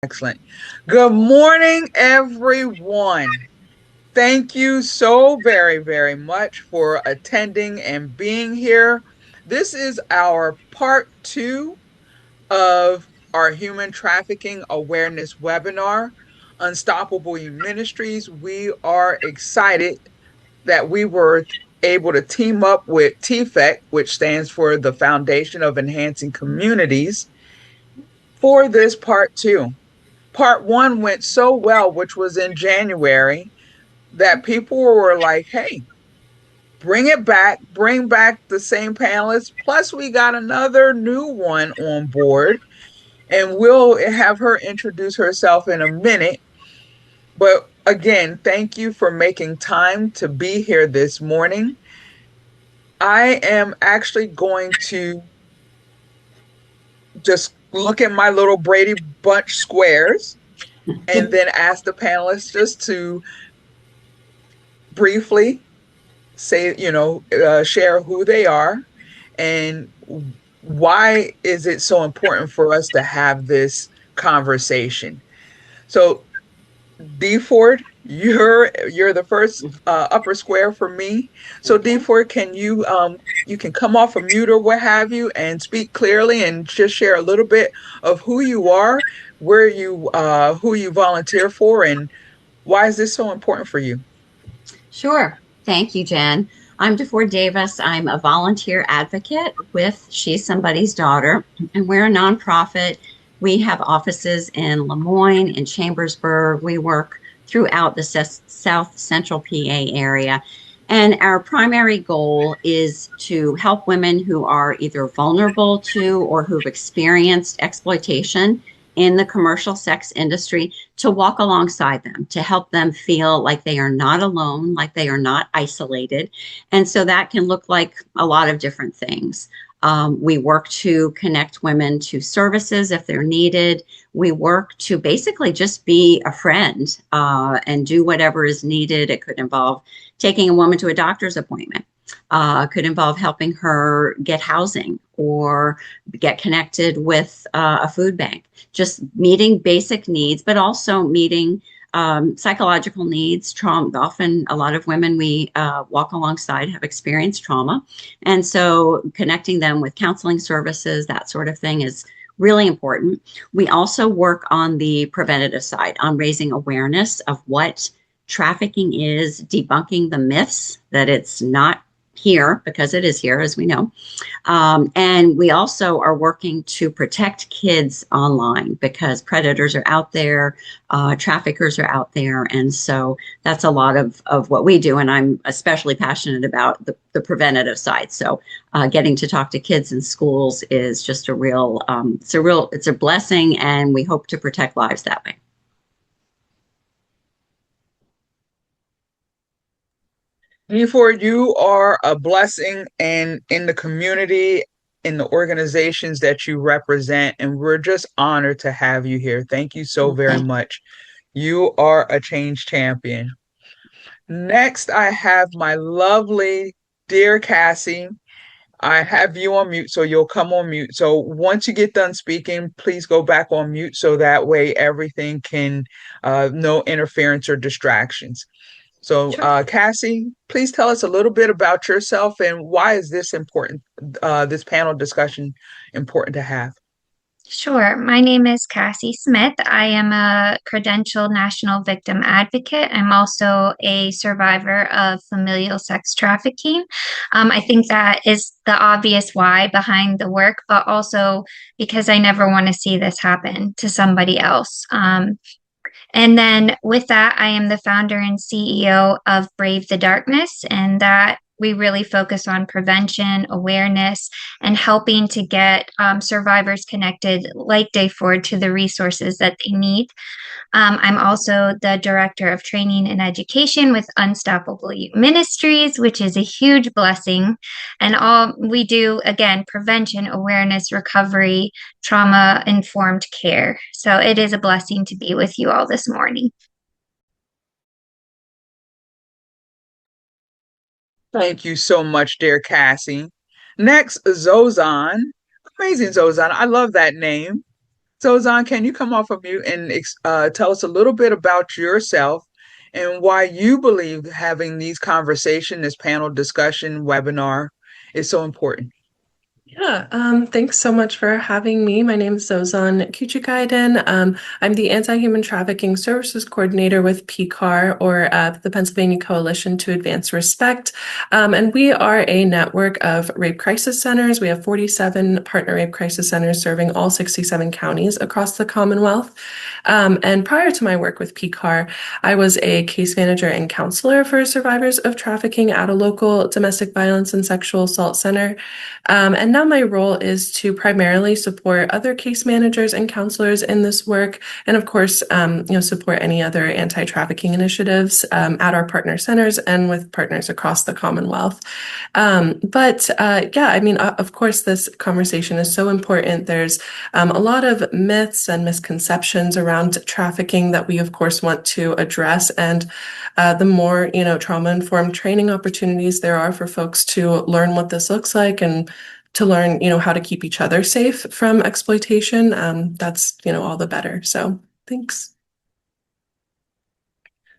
Excellent. Good morning, everyone. Thank you so very, very much for attending and being here. This is our part two of our human trafficking awareness webinar, Unstoppable Ministries. We are excited that we were able to team up with TFEC, which stands for the Foundation of Enhancing Communities, for this part two. Part one went so well, which was in January, that people were like, hey, bring it back, bring back the same panelists. Plus, we got another new one on board, and we'll have her introduce herself in a minute. But again, thank you for making time to be here this morning. I am actually going to just look at my little Brady Bunch squares and then ask the panelists just to briefly say, share who they are and why is it so important for us to have this conversation. So, DeFord, you're the first upper square for me. So, Okay. DeFord, can you can come off of mute or what have you and speak clearly and just share a little bit of who you are, where you who you volunteer for, and why is this so important for you? Sure. Thank you, Jen. I'm DeFord Davis. I'm a volunteer advocate with She's Somebody's Daughter, and we're a nonprofit. We have offices in Lemoyne, in Chambersburg. We work throughout the South Central PA area. And our primary goal is to help women who are either vulnerable to or who've experienced exploitation in the commercial sex industry to walk alongside them, to help them feel like they are not alone, like they are not isolated. And so that can look like a lot of different things. We work to connect women to services if they're needed. We work to basically just be a friend and do whatever is needed. It could involve taking a woman to a doctor's appointment. Could involve helping her get housing or get connected with a food bank, just meeting basic needs, but also meeting psychological needs. Trauma. Often, a lot of women we walk alongside have experienced trauma, and so connecting them with counseling services, that sort of thing, is really important. We also work on the preventative side, on raising awareness of what trafficking is, debunking the myths that it's not here, because it is here, as we know. And we also are working to protect kids online because predators are out there, traffickers are out there. And so that's a lot of what we do. And I'm especially passionate about the preventative side. So getting to talk to kids in schools is just it's a blessing. And we hope to protect lives that way. DeFord, you are a blessing and in the community, in the organizations that you represent, and we're just honored to have you here. Thank you so very Okay. much. You are a change champion. Next, I have my lovely dear Cassie. I have you on mute, so you'll come on mute. So once you get done speaking, please go back on mute so that way everything can, no interference or distractions. So, Sure. Cassie, please tell us a little bit about yourself and why is this important, this panel discussion important to have? Sure. My name is Cassie Smith. I am a credentialed national victim advocate. I'm also a survivor of familial sex trafficking. I think that is the obvious why behind the work, but also because I never want to see this happen to somebody else. And then with that, I am the founder and CEO of Brave the Darkness, and that we really focus on prevention, awareness, and helping to get survivors connected, like Dayford, to the resources that they need. I'm also the director of training and education with Unstoppable Ministries, which is a huge blessing. And all we do, again, prevention, awareness, recovery, trauma informed care. So it is a blessing to be with you all this morning. Thank you so much, dear Cassie. Next, Zozan. Amazing, Zozan. I love that name. So, Zon, can you come off of mute and tell us a little bit about yourself and why you believe having these conversation, this panel discussion webinar is so important? Yeah, thanks so much for having me. My name is Zozan Kucukaydin. I'm the Anti-Human Trafficking Services Coordinator with PCAR, or the Pennsylvania Coalition to Advance Respect. And we are a network of rape crisis centers. We have 47 partner rape crisis centers serving all 67 counties across the Commonwealth. And prior to my work with PCAR, I was a case manager and counselor for survivors of trafficking at a local domestic violence and sexual assault center. And now my role is to primarily support other case managers and counselors in this work, and of course, support any other anti-trafficking initiatives at our partner centers and with partners across the Commonwealth. Of course, this conversation is so important. There's a lot of myths and misconceptions around trafficking that we, of course, want to address, and the more trauma-informed training opportunities there are for folks to learn what this looks like and to learn how to keep each other safe from exploitation, that's all the better. So thanks.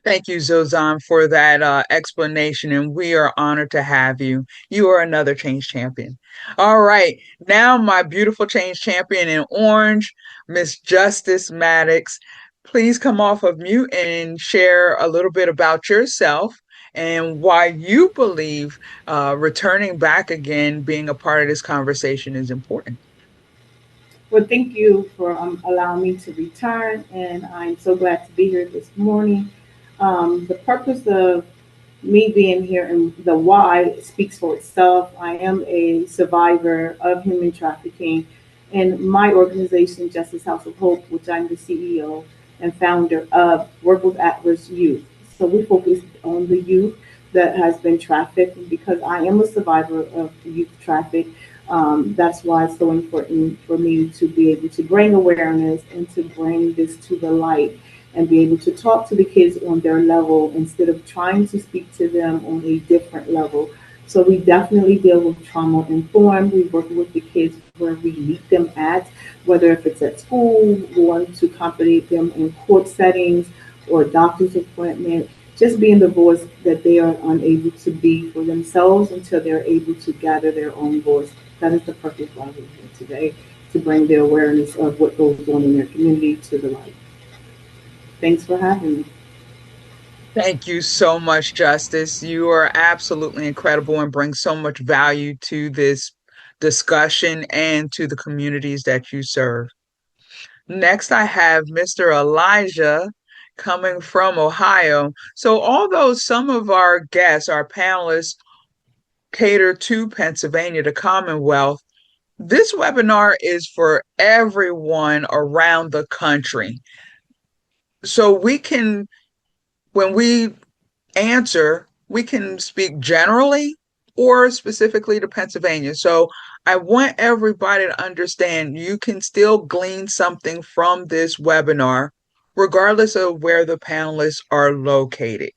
Thank you, Zozan, for that explanation, and we are honored to have you. You are another change champion. All right, now my beautiful change champion in orange, Miss Justice Maddox. Please come off of mute and share a little bit about yourself and why you believe returning back again, being a part of this conversation is important. Well, thank you for allowing me to return, and I'm so glad to be here this morning. The purpose of me being here and the why speaks for itself. I am a survivor of human trafficking, and my organization, Justice House of Hope, which I'm the CEO and founder of, work with at-risk youth. So we focus on the youth that has been trafficked. And because I am a survivor of youth traffic, that's why it's so important for me to be able to bring awareness and to bring this to the light and be able to talk to the kids on their level instead of trying to speak to them on a different level. So we definitely deal with trauma informed. We work with the kids where we meet them at, whether if it's at school, we want to accompany them in court settings or doctor's appointment, just being the voice that they are unable to be for themselves until they're able to gather their own voice. That is the purpose why we're here today, to bring the awareness of what goes on in their community to the light. Thanks for having me. Thank you so much, Justice. You are absolutely incredible and bring so much value to this discussion and to the communities that you serve. Next, I have Mr. Elijah coming from Ohio. So, although some of our guests, our panelists, cater to Pennsylvania, the Commonwealth, this webinar is for everyone around the country. So, when we answer, we can speak generally or specifically to Pennsylvania. So I want everybody to understand you can still glean something from this webinar, regardless of where the panelists are located.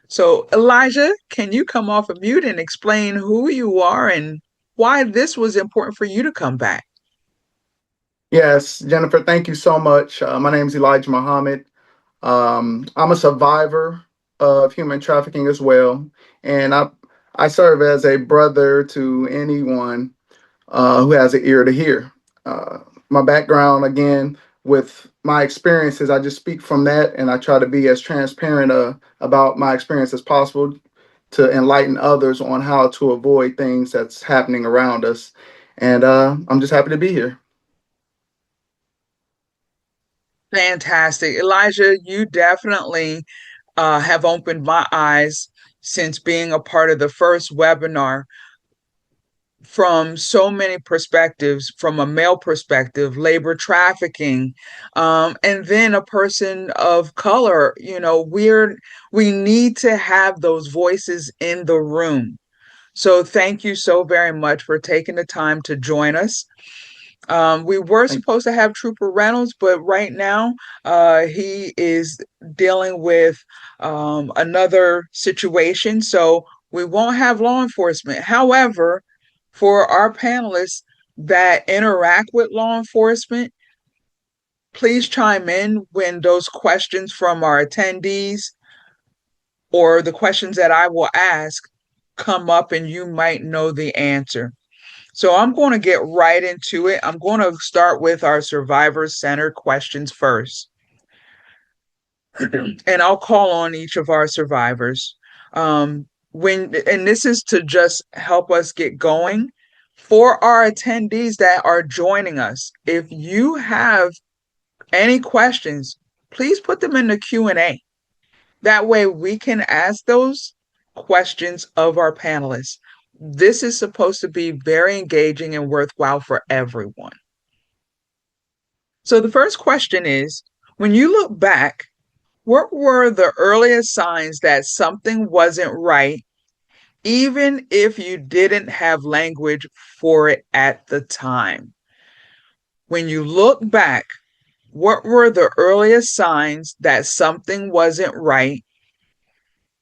So, Elijah, can you come off of mute and explain who you are and why this was important for you to come back? Yes, Jennifer, thank you so much. My name is Elijah Muhammad. I'm a survivor of human trafficking as well, and I serve as a brother to anyone who has an ear to hear. My background, again, with my experiences, I just speak from that, and I try to be as transparent about my experience as possible to enlighten others on how to avoid things that's happening around us. And I'm just happy to be here. Fantastic. Elijah, you definitely have opened my eyes since being a part of the first webinar from so many perspectives, from a male perspective, labor trafficking, and then a person of color. We need to have those voices in the room. So thank you so very much for taking the time to join us. We were supposed to have Trooper Reynolds, but right now he is dealing with another situation, so we won't have law enforcement. However, for our panelists that interact with law enforcement, please chime in when those questions from our attendees or the questions that I will ask come up and you might know the answer. So I'm going to get right into it. I'm going to start with our survivor-centered questions first. And I'll call on each of our survivors. And this is to just help us get going. For our attendees that are joining us, if you have any questions, please put them in the Q&A. That way we can ask those questions of our panelists. This is supposed to be very engaging and worthwhile for everyone. So the first question is, when you look back, what were the earliest signs that something wasn't right, even if you didn't have language for it at the time? When you look back, what were the earliest signs that something wasn't right,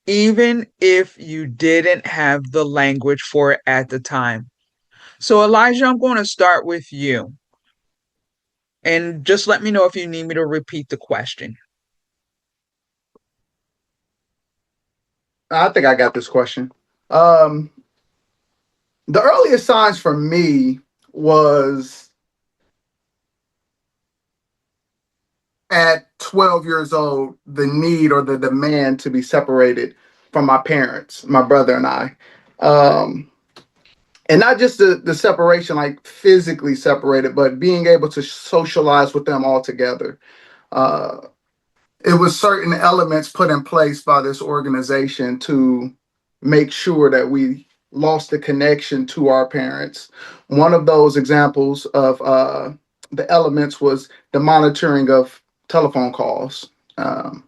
even if you didn't have the language for it at the time? So, Elijah, I'm going to start with you. And just let me know if you need me to repeat the question. I think I got this question. The earliest signs for me was at 12 years old, the need or the demand to be separated from my parents, my brother and I. And not just the separation, like physically separated, but being able to socialize with them all together. Uh, it was certain elements put in place by this organization to make sure that we lost the connection to our parents. One of those examples of the elements was the monitoring of telephone calls. The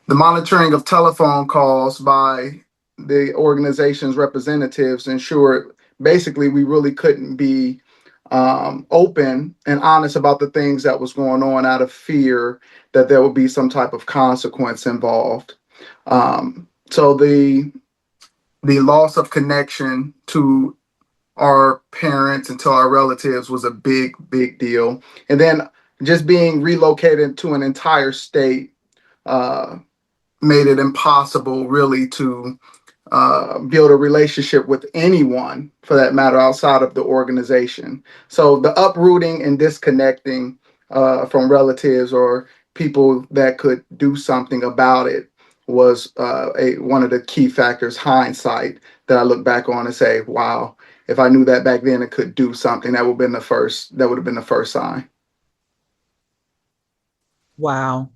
monitoring of telephone calls by the organization's representatives ensured basically we really couldn't be open and honest about the things that was going on out of fear that there would be some type of consequence involved. So the loss of connection to our parents and to our relatives was a big deal. And then just being relocated to an entire state made it impossible really to build a relationship with anyone for that matter outside of the organization. So the uprooting and disconnecting from relatives or people that could do something about it was one of the key factors, hindsight, that I look back on and say, wow, if I knew that back then it could do something, that would have been the first sign. Wow.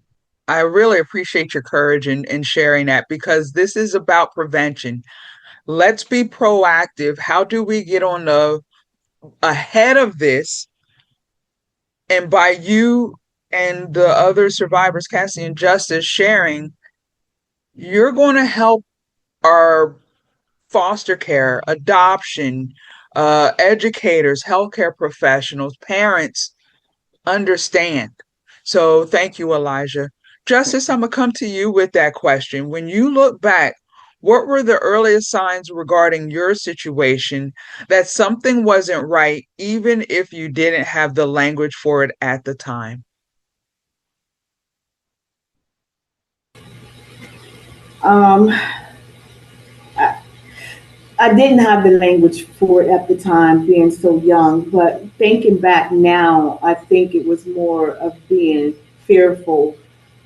I really appreciate your courage in sharing that because this is about prevention. Let's be proactive. How do we get on the ahead of this? And by you and the other survivors, Cassie and Justice, sharing, you're going to help our foster care, adoption, educators, healthcare professionals, parents understand. So thank you, Elijah. Justice, I'm going to come to you with that question. When you look back, what were the earliest signs regarding your situation that something wasn't right, even if you didn't have the language for it at the time? Um, I, I didn't have the language for it at the time, being so young, but thinking back now, I think it was more of being fearful,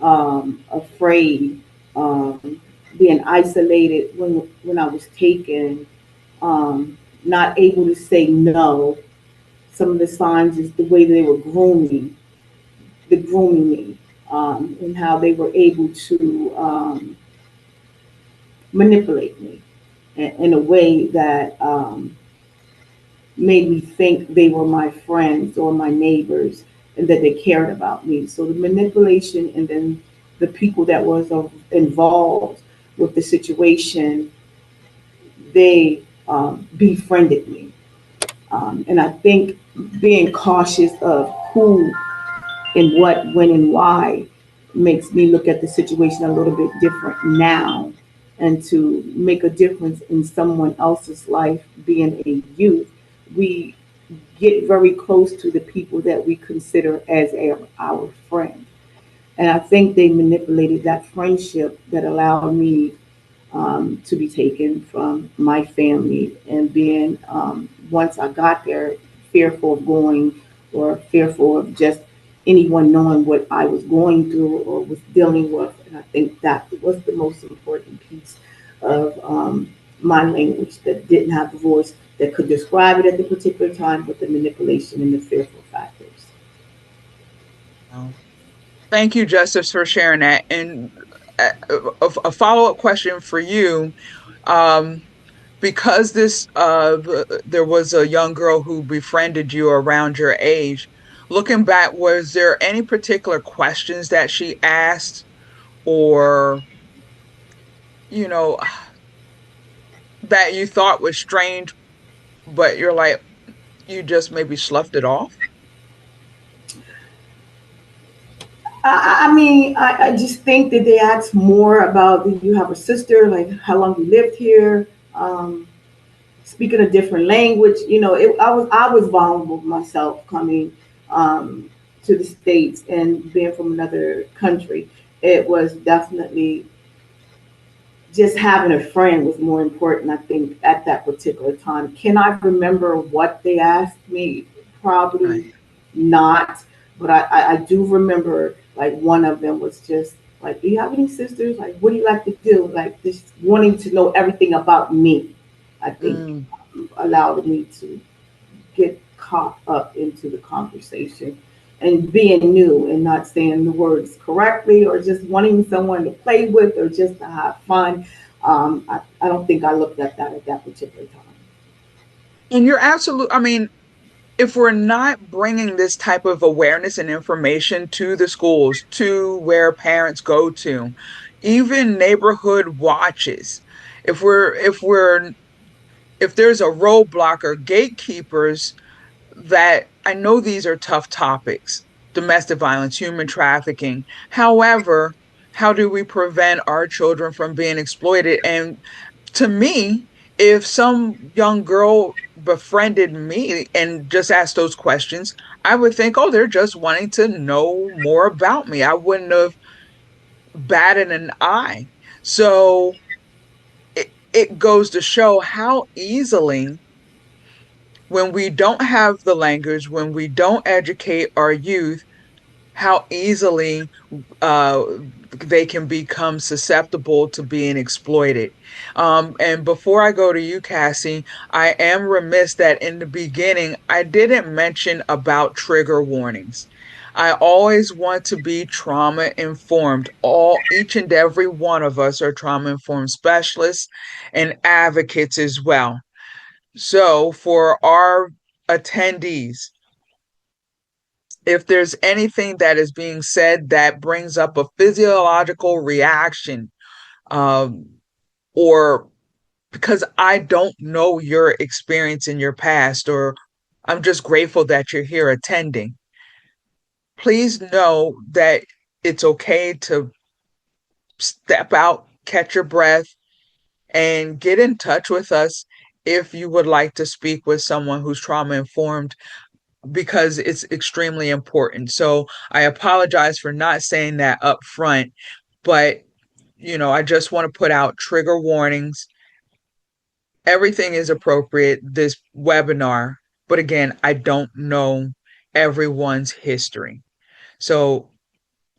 afraid, being isolated when I was taken, not able to say no. Some of the signs is the way they were grooming me, and how they were able to manipulate me in a way that made me think they were my friends or my neighbors and that they cared about me. So the manipulation and then the people that was involved with the situation, they befriended me. And I think being cautious of who and what, when, and why makes me look at the situation a little bit different now and to make a difference in someone else's life being a youth. We get very close to the people that we consider as our friend. And I think they manipulated that friendship that allowed me to be taken from my family, and being, once I got there, fearful of going, or fearful of just anyone knowing what I was going through or was dealing with. And I think that was the most important piece of my language, that didn't have the voice that could describe it at the particular time, but the manipulation and the fearful factors. Wow. Thank you, Justice, for sharing that. And a follow-up question for you. Um, because there was a young girl who befriended you around your age. Looking back, was there any particular questions that she asked, or you know that you thought was strange, but you're like, you just maybe sloughed it off? I mean, I just think that they ask more about, do you have a sister? Like, how long you lived here? Speaking a different language. I was vulnerable myself coming to the States and being from another country. It was definitely just having a friend was more important, I think, at that particular time. Can I remember what they asked me? Right. Probably not. But I do remember, like, one of them was just like, do you have any sisters? Like, what do you like to do? Like, just wanting to know everything about me, I think, Mm. allowed me to get caught up into the conversation, and being new and not saying the words correctly, or just wanting someone to play with or just to have fun. I don't think I looked at that at that particular time. And you're absolute. I mean, if we're not bringing this type of awareness and information to the schools, to where parents go to, even neighborhood watches, if there's a roadblock or gatekeepers, that I know these are tough topics: domestic violence, human trafficking. However, how do we prevent our children from being exploited? And to me, if some young girl befriended me and just asked those questions, I would think, oh, they're just wanting to know more about me. I wouldn't have batted an eye. So it goes to show how easily, when we don't have the language, when we don't educate our youth, how easily uh, they can become susceptible to being exploited. And before I go to you, Cassie, I am remiss that in the beginning I didn't mention about trigger warnings. I always want to be trauma informed. Each and every one of us are trauma informed specialists and advocates as well. So for our attendees, if there's anything that is being said that brings up a physiological reaction, um, or because I don't know your experience in your past, or I'm just grateful that you're here attending, please know that it's okay to step out, catch your breath, and get in touch with us if you would like to speak with someone who's trauma informed, because it's extremely important. So I apologize for not saying that up front, but I just want to put out trigger warnings. Everything is appropriate this webinar, but again, I don't know everyone's history. So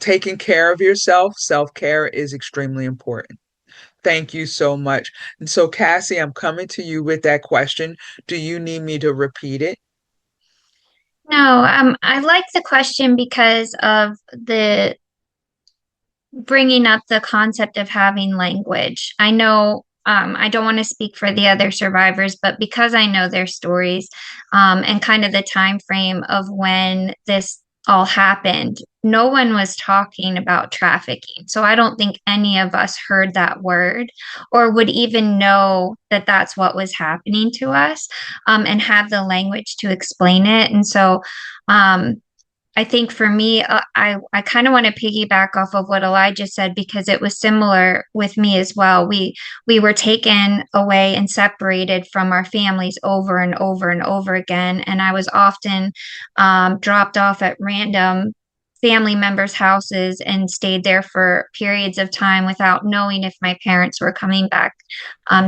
taking care of yourself, self-care is extremely important. Thank you so much. And so, Cassie, I'm coming to you with that question. Do you need me to repeat it? No, I like the question because of the bringing up the concept of having language. I know, I don't want to speak for the other survivors, but because I know their stories, and kind of the time frame of when this all happened, no one was talking about trafficking. So I don't think any of us heard that word or would even know that that's what was happening to us, and have the language to explain it. And so, um, I think for me, I kind of want to piggyback off of what Elijah said because it was similar with me as well. We were taken away and separated from our families over and over and over again, and I was often dropped off at random family members' houses and stayed there for periods of time without knowing if my parents were coming back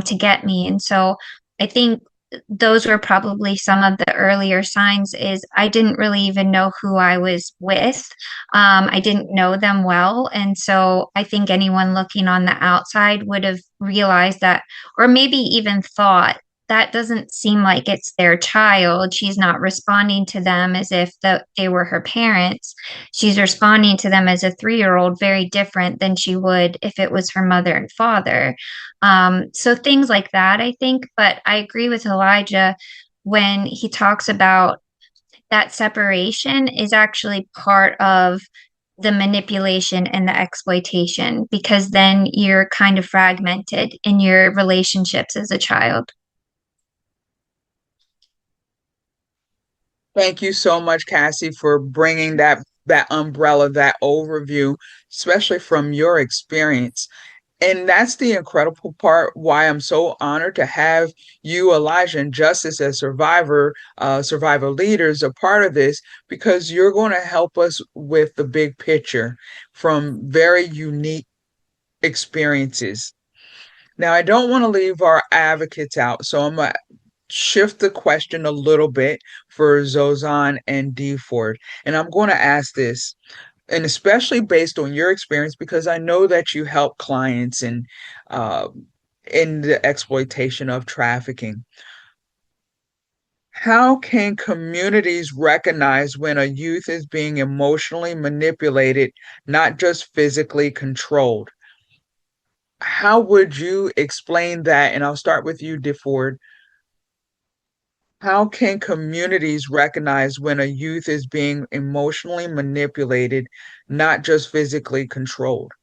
to get me. And so I think those were probably some of the earlier signs is I didn't really even know who I was with. I didn't know them well. And so I think anyone looking on the outside would have realized that, or maybe even thought, that doesn't seem like it's their child. She's not responding to them as if they were her parents. She's responding to them as a 3-year-old, very different than she would if it was her mother and father. So things like that, I think. But I agree with Elijah when he talks about that separation is actually part of the manipulation and the exploitation because then you're kind of fragmented in your relationships as a child. Thank you so much, Cassie, for bringing that umbrella, that overview, especially from your experience. And that's the incredible part why I'm so honored to have you, Elijah, and Justice as survivor leaders, a part of this, because you're going to help us with the big picture from very unique experiences. Now, I don't want to leave our advocates out, so I'm going to shift the question a little bit for Zozan and DeFord. And I'm going to ask this, and especially based on your experience, because I know that you help clients uh, in the exploitation of trafficking. How can communities recognize when a youth is being emotionally manipulated, not just physically controlled? How would you explain that? And I'll start with you, DeFord. How can communities recognize when a youth is being emotionally manipulated, not just physically controlled?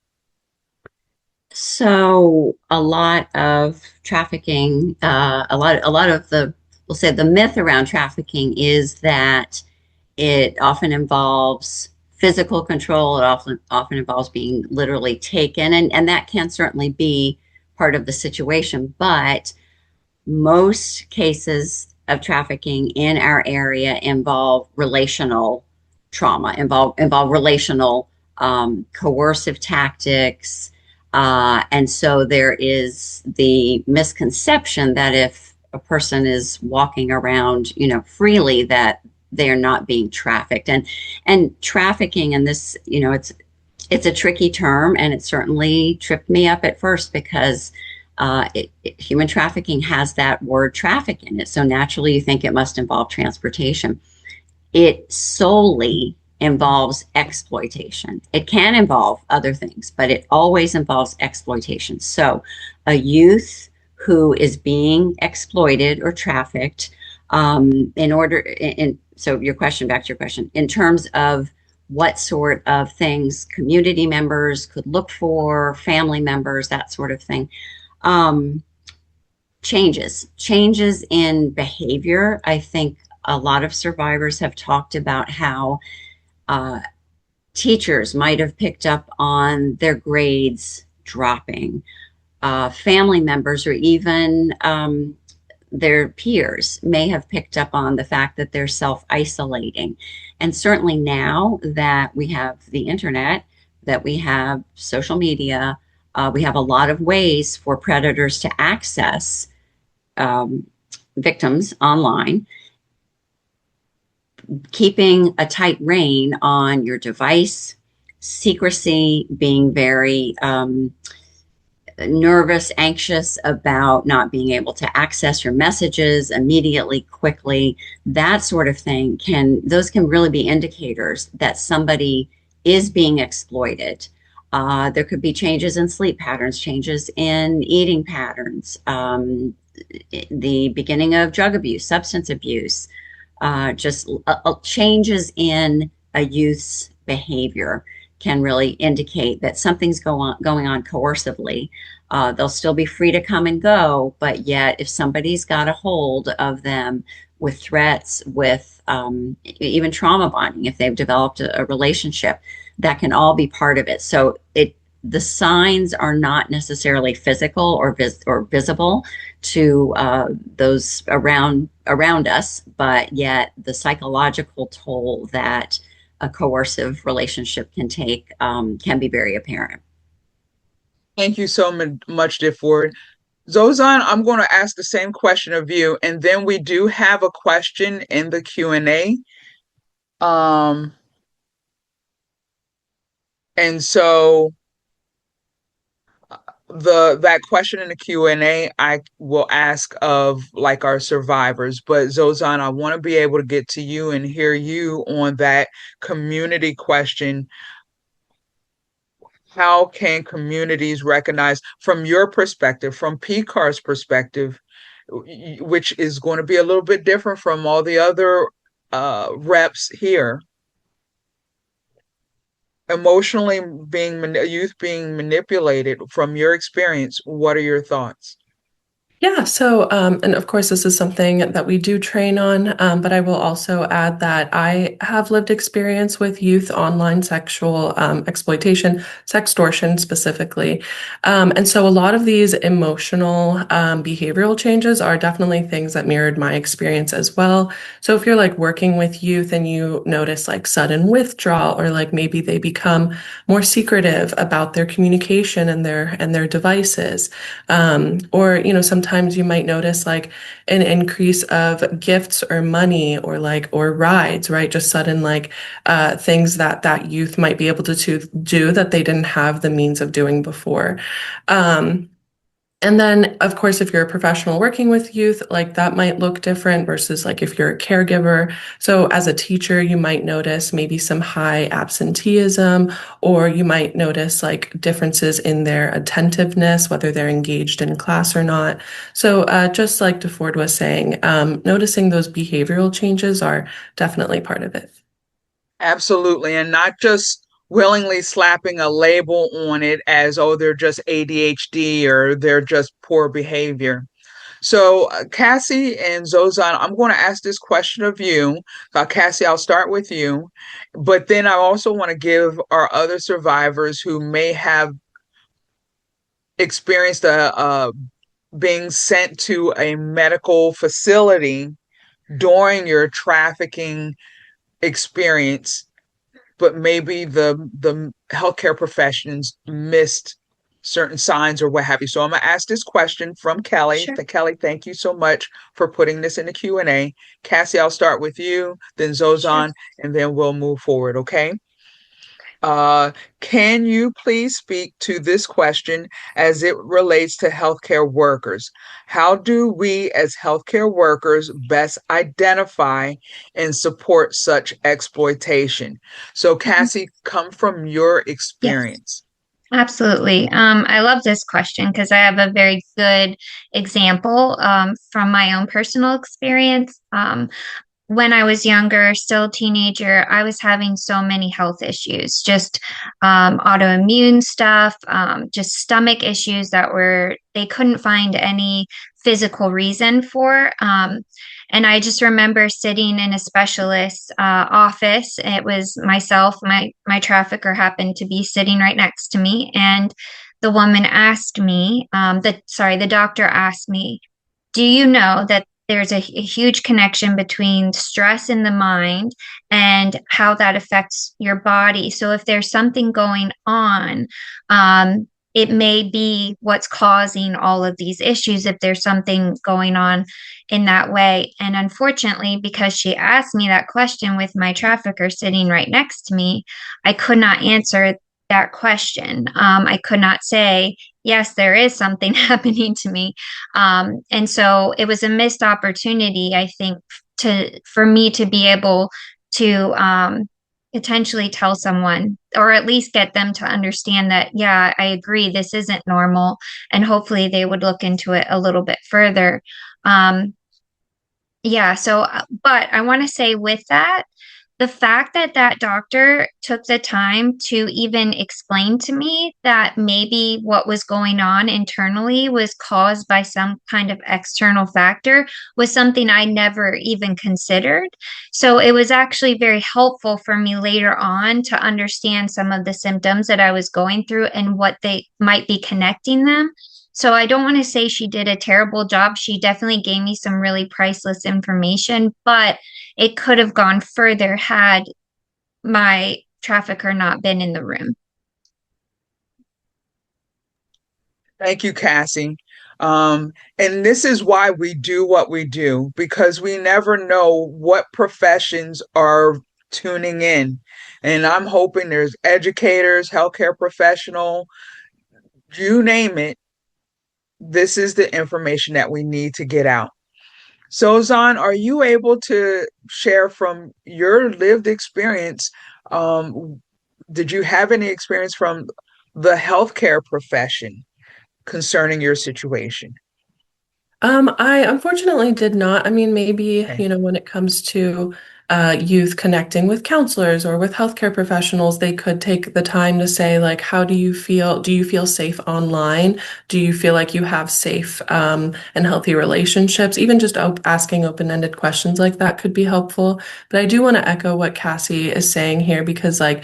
So a lot of trafficking, a lot of the, we'll say the myth around trafficking is that it often involves physical control. It often involves being literally taken, and that can certainly be part of the situation. But most cases of trafficking in our area involve relational trauma, involve relational coercive tactics, and so there is the misconception that if a person is walking around, freely, that they are not being trafficked. And trafficking, and this, it's a tricky term, and it certainly tripped me up at first because human trafficking has that word traffic in it. So naturally, you think it must involve transportation. It solely involves exploitation. It can involve other things, but it always involves exploitation. So a youth who is being exploited or trafficked, so your question, back to your question, in terms of what sort of things community members could look for, family members, that sort of thing. Changes in behavior. I think a lot of survivors have talked about how teachers might have picked up on their grades dropping. Family members or even their peers may have picked up on the fact that they're self-isolating. And certainly now that we have the internet, that we have social media, we have a lot of ways for predators to access victims online. Keeping a tight rein on your device, secrecy, being very nervous, anxious about not being able to access your messages immediately, quickly, that sort of thing those can really be indicators that somebody is being exploited. There could be changes in sleep patterns, changes in eating patterns, the beginning of drug abuse, substance abuse, just changes in a youth's behavior can really indicate that something's going on coercively. They'll still be free to come and go, but yet if somebody's got a hold of them with threats, with even trauma bonding if they've developed a relationship. That can all be part of it. So the signs are not necessarily physical or visible to those around us, but yet the psychological toll that a coercive relationship can take can be very apparent. Thank you so much, DeFord. Zozan, I'm going to ask the same question of you, and then we do have a question in the Q&A. Um, and so that question in the Q&A I will ask of like our survivors, but Zozan, I want to be able to get to you and hear you on that community question. How can communities recognize from your perspective, from PCAR's perspective, which is going to be a little bit different from all the other reps here, emotionally youth being manipulated from your experience, what are your thoughts? Yeah, so, and of course, this is something that we do train on, but I will also add that I have lived experience with youth online sexual exploitation, sextortion specifically. And so a lot of these emotional behavioral changes are definitely things that mirrored my experience as well. So if you're like working with youth and you notice like sudden withdrawal, or like maybe they become more secretive about their communication and their devices, or sometimes you might notice like an increase of gifts or money or rides, right? Just sudden like things that youth might be able to do that they didn't have the means of doing before. And then, of course, if you're a professional working with youth, like that might look different versus like if you're a caregiver. So as a teacher, you might notice maybe some high absenteeism, or you might notice like differences in their attentiveness, whether they're engaged in class or not. So just like DeFord was saying, noticing those behavioral changes are definitely part of it. Absolutely. And not just willingly slapping a label on it as, oh, they're just ADHD or they're just poor behavior. So, Cassie and Zozan, I'm going to ask this question of you. Cassie, I'll start with you. But then I also want to give our other survivors who may have experienced being sent to a medical facility during your trafficking experience, but maybe the healthcare professions missed certain signs or what have you. So I'm gonna ask this question from Kelly. Sure. Kelly, thank you so much for putting this in the Q&A. Cassie, I'll start with you, then Sure. Zozan, and then we'll move forward, okay? Uh, can you please speak to this question as it relates to healthcare workers? How do we as healthcare workers best identify and support such exploitation? So, Mhm. Cassie, come from your Yes. experience. Absolutely. I love this question because I have a very good example from my own personal experience. When I was younger, still a teenager, I was having so many health issues, just autoimmune stuff, just stomach issues they couldn't find any physical reason for. And I just remember sitting in a specialist's office. It was myself, my trafficker happened to be sitting right next to me. And the woman asked me, the doctor asked me, do you know that there's a huge connection between stress in the mind and how that affects your body? So if there's something going on, it may be what's causing all of these issues if there's something going on in that way. And unfortunately, because she asked me that question with my trafficker sitting right next to me, I could not answer that question. I could not say, yes, there is something happening to me. And so it was a missed opportunity, I think, for me to be able to potentially tell someone, or at least get them to understand that, yeah, I agree, this isn't normal, and hopefully they would look into it a little bit further. Yeah, so, but I want to say with that, the fact that that doctor took the time to even explain to me that maybe what was going on internally was caused by some kind of external factor was something I never even considered. So it was actually very helpful for me later on to understand some of the symptoms that I was going through and what they might be connecting them. So I don't want to say she did a terrible job. She definitely gave me some really priceless information, but it could have gone further had my trafficker not been in the room. Thank you, Cassie. And this is why we do what we do, because we never know what professions are tuning in. And I'm hoping there's educators, healthcare professional, you name it. This is the information that we need to get out. So, Zon, are you able to share from your lived experience? Did you have any experience from the healthcare profession concerning your situation? I unfortunately did not. I mean, maybe, Okay. when it comes to youth connecting with counselors or with healthcare professionals, they could take the time to say, like, how do you feel? Do you feel safe online? Do you feel like you have safe and healthy relationships? Even just asking open-ended questions like that could be helpful. But I do want to echo what Cassie is saying here because, like,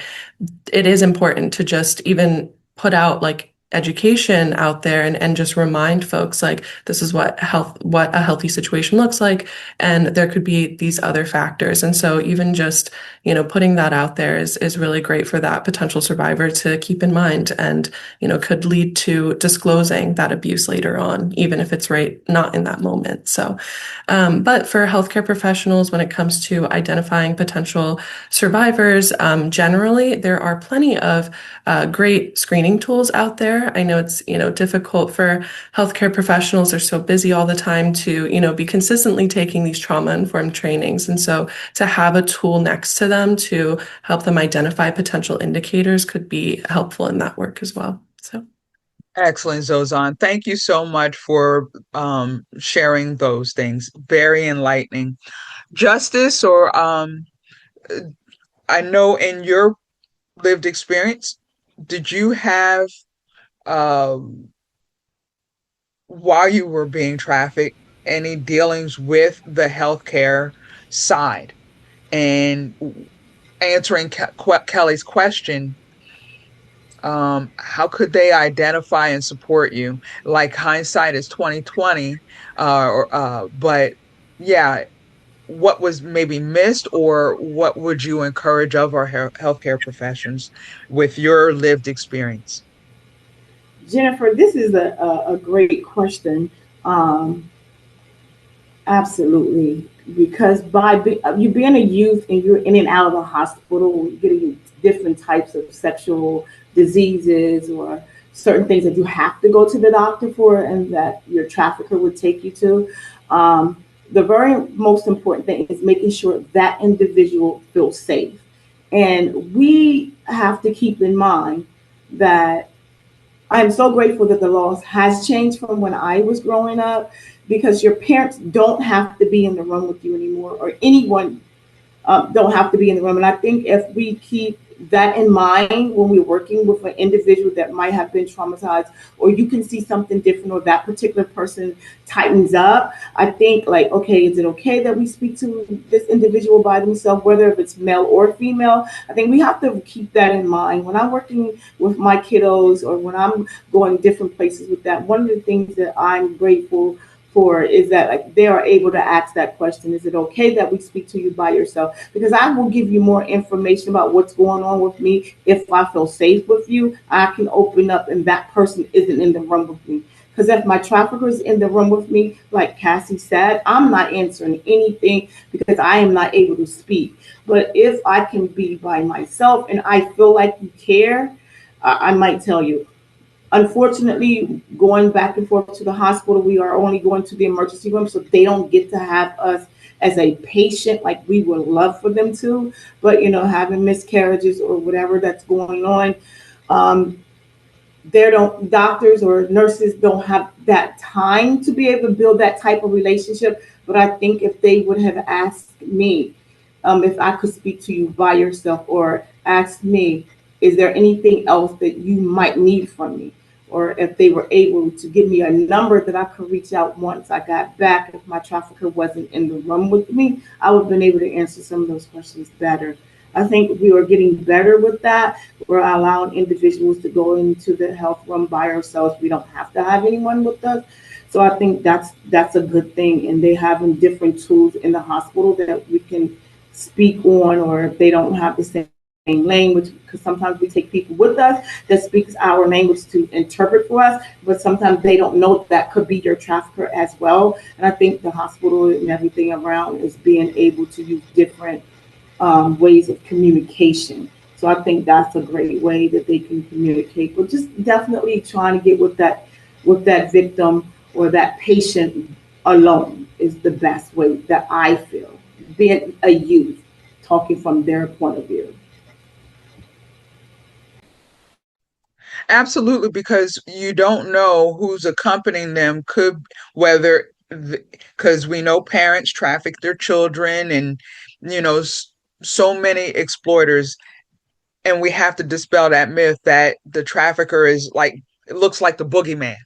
it is important to just even put out like education out there and just remind folks like this is what a healthy situation looks like and there could be these other factors and so even just putting that out there is really great for that potential survivor to keep in mind and could lead to disclosing that abuse later on even if it's right not in that moment so but for healthcare professionals when it comes to identifying potential survivors generally there are plenty of great screening tools out there. I know it's, difficult for healthcare professionals. They're so busy all the time to, be consistently taking these trauma-informed trainings. And so to have a tool next to them to help them identify potential indicators could be helpful in that work as well. So. Excellent, Zozan. Thank you so much for sharing those things. Very enlightening. Justice, or I know in your lived experience, did you have um, while you were being trafficked, any dealings with the healthcare side? And answering Kelly's question, how could they identify and support you? Like hindsight is 2020, but yeah, what was maybe missed, or what would you encourage of our healthcare professions with your lived experience? Jennifer, this is a great question. Um, Absolutely, because you being a youth and you're in and out of the hospital, getting different types of sexual diseases or certain things that you have to go to the doctor for, and that your trafficker would take you to. The very most important thing is making sure that individual feels safe, and we have to keep in mind that I'm so grateful that the laws has changed from when I was growing up because your parents don't have to be in the room with you anymore, or anyone don't have to be in the room. And I think if we keep that in mind when we're working with an individual that might have been traumatized, or you can see something different, or that particular person tightens up, I think like, okay, is it okay that we speak to this individual by themselves, whether if it's male or female? I think we have to keep that in mind when I'm working with my kiddos or when I'm going different places with that. One of the things that I'm grateful for is that like they are able to ask that question, is it okay that we speak to you by yourself? Because I will give you more information about what's going on with me. If I feel safe with you, I can open up and that person isn't in the room with me. Because if my trafficker is in the room with me, like Cassie said, I'm not answering anything because I am not able to speak. But if I can be by myself and I feel like you care, I might tell you. Unfortunately, going back and forth to the hospital, we are only going to the emergency room, so they don't get to have us as a patient like we would love for them to. But having miscarriages or whatever that's going on, they don't doctors or nurses don't have that time to be able to build that type of relationship. But I think if they would have asked me, if I could speak to you by yourself or ask me, is there anything else that you might need from me? Or if they were able to give me a number that I could reach out once I got back, if my trafficker wasn't in the room with me, I would have been able to answer some of those questions better. I think we are getting better with that. We're allowing individuals to go into the health room by ourselves. We don't have to have anyone with us. So I think that's a good thing. And they having different tools in the hospital that we can speak on, or if they don't have the same language, because sometimes we take people with us that speaks our language to interpret for us, but sometimes they don't know that could be your trafficker as well. And I think the hospital and everything around is being able to use different ways of communication. So I think that's a great way that they can communicate. But just definitely trying to get with that victim or that patient alone is the best way that I feel. Being a youth, talking from their point of view. Absolutely, because you don't know who's accompanying them, could whether because we know parents traffic their children, and you know so many exploiters, and we have to dispel that myth that the trafficker is like, it looks like the boogeyman.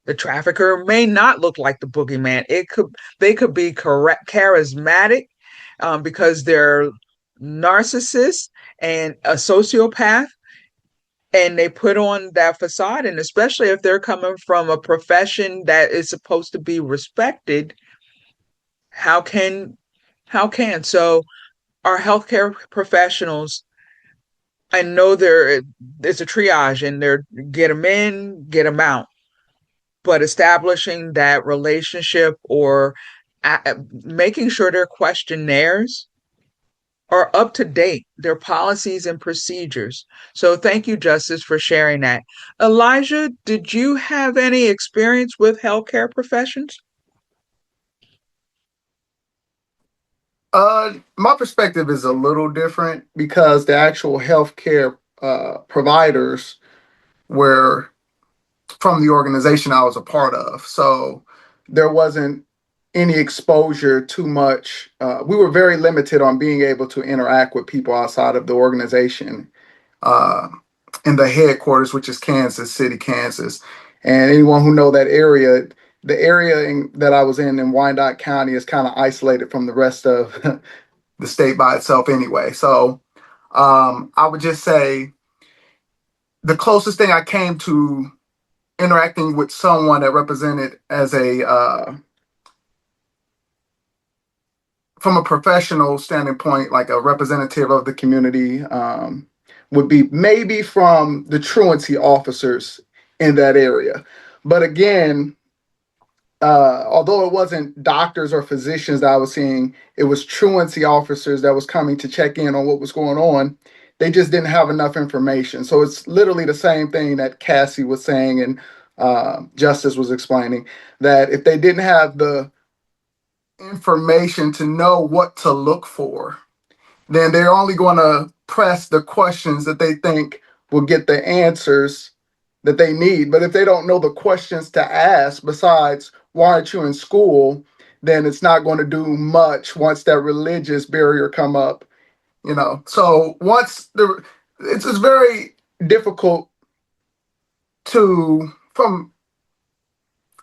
The trafficker may not look like the boogeyman. They could be correct charismatic, because they're narcissists and a sociopath, and they put on that facade. And especially if they're coming from a profession that is supposed to be respected, how can so our healthcare professionals, I know there's a triage, and they're get them in, get them out, but establishing that relationship, or making sure their questionnaires are up to date, their policies and procedures. So thank you, Justice, for sharing that. Elijah, did you have any experience with healthcare professions? My perspective is a little different because the actual healthcare providers were from the organization I was a part of. So there wasn't any exposure too much. We were very limited on being able to interact with people outside of the organization uh, in the headquarters, which is Kansas City, Kansas. And anyone who know that area, the area that I was in Wyandotte County, is kind of isolated from the rest of the state by itself anyway. So I would just say the closest thing I came to interacting with someone that represented as a from a professional standing point, like a representative of the community, would be maybe from the truancy officers in that area. But again, although it wasn't doctors or physicians that I was seeing, it was truancy officers that was coming to check in on what was going on. They just didn't have enough information. So it's literally the same thing that Cassie was saying and Justice was explaining, that if they didn't have the information to know what to look for, then they're only going to press the questions that they think will get the answers that they need. But if they don't know the questions to ask, besides, why aren't you in school? Then it's not going to do much once that religious barrier come up, you know. So it's very difficult to, from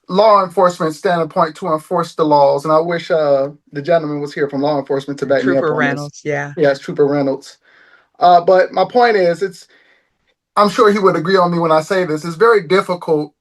law enforcement standpoint, to enforce the laws. And I wish the gentleman was here from law enforcement to back me up Trooper on this. Reynolds, yeah. Yes, Trooper Reynolds. But my point is, I'm sure he would agree on me when I say this, it's very difficult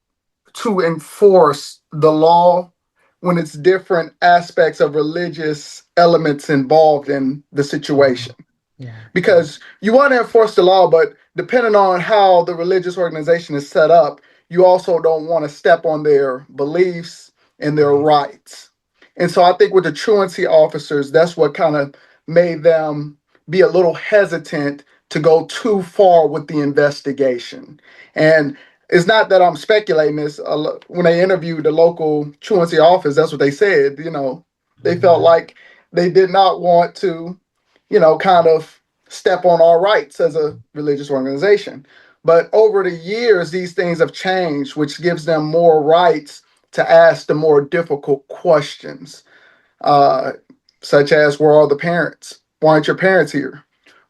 to enforce the law when it's different aspects of religious elements involved in the situation. Yeah. Because you want to enforce the law, but depending on how the religious organization is set up, you also don't want to step on their beliefs and their rights. And so I think with the truancy officers, that's what kind of made them be a little hesitant to go too far with the investigation. And it's not that I'm speculating this. When they interviewed the local truancy office, that's what they said. You know, they felt like they did not want to, you know, kind of step on our rights as a religious organization. But over the years, these things have changed, which gives them more rights to ask the more difficult questions. Uh, such as where are the parents? Why aren't your parents here?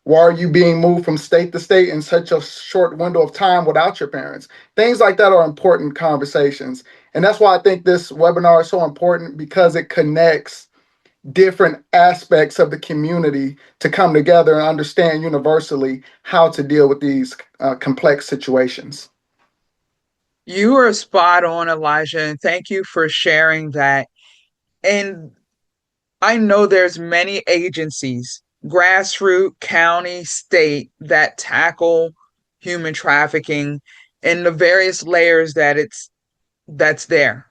Why are you being moved from state to state in such a short window of time without your parents? Things like that are important conversations. And that's why I think this webinar is so important, because it connects different aspects of the community to come together and understand universally how to deal with these complex situations. You are spot on, Elijah, and thank you for sharing that. And I know there's many agencies, grassroots, county, state, that tackle human trafficking in the various layers that's there.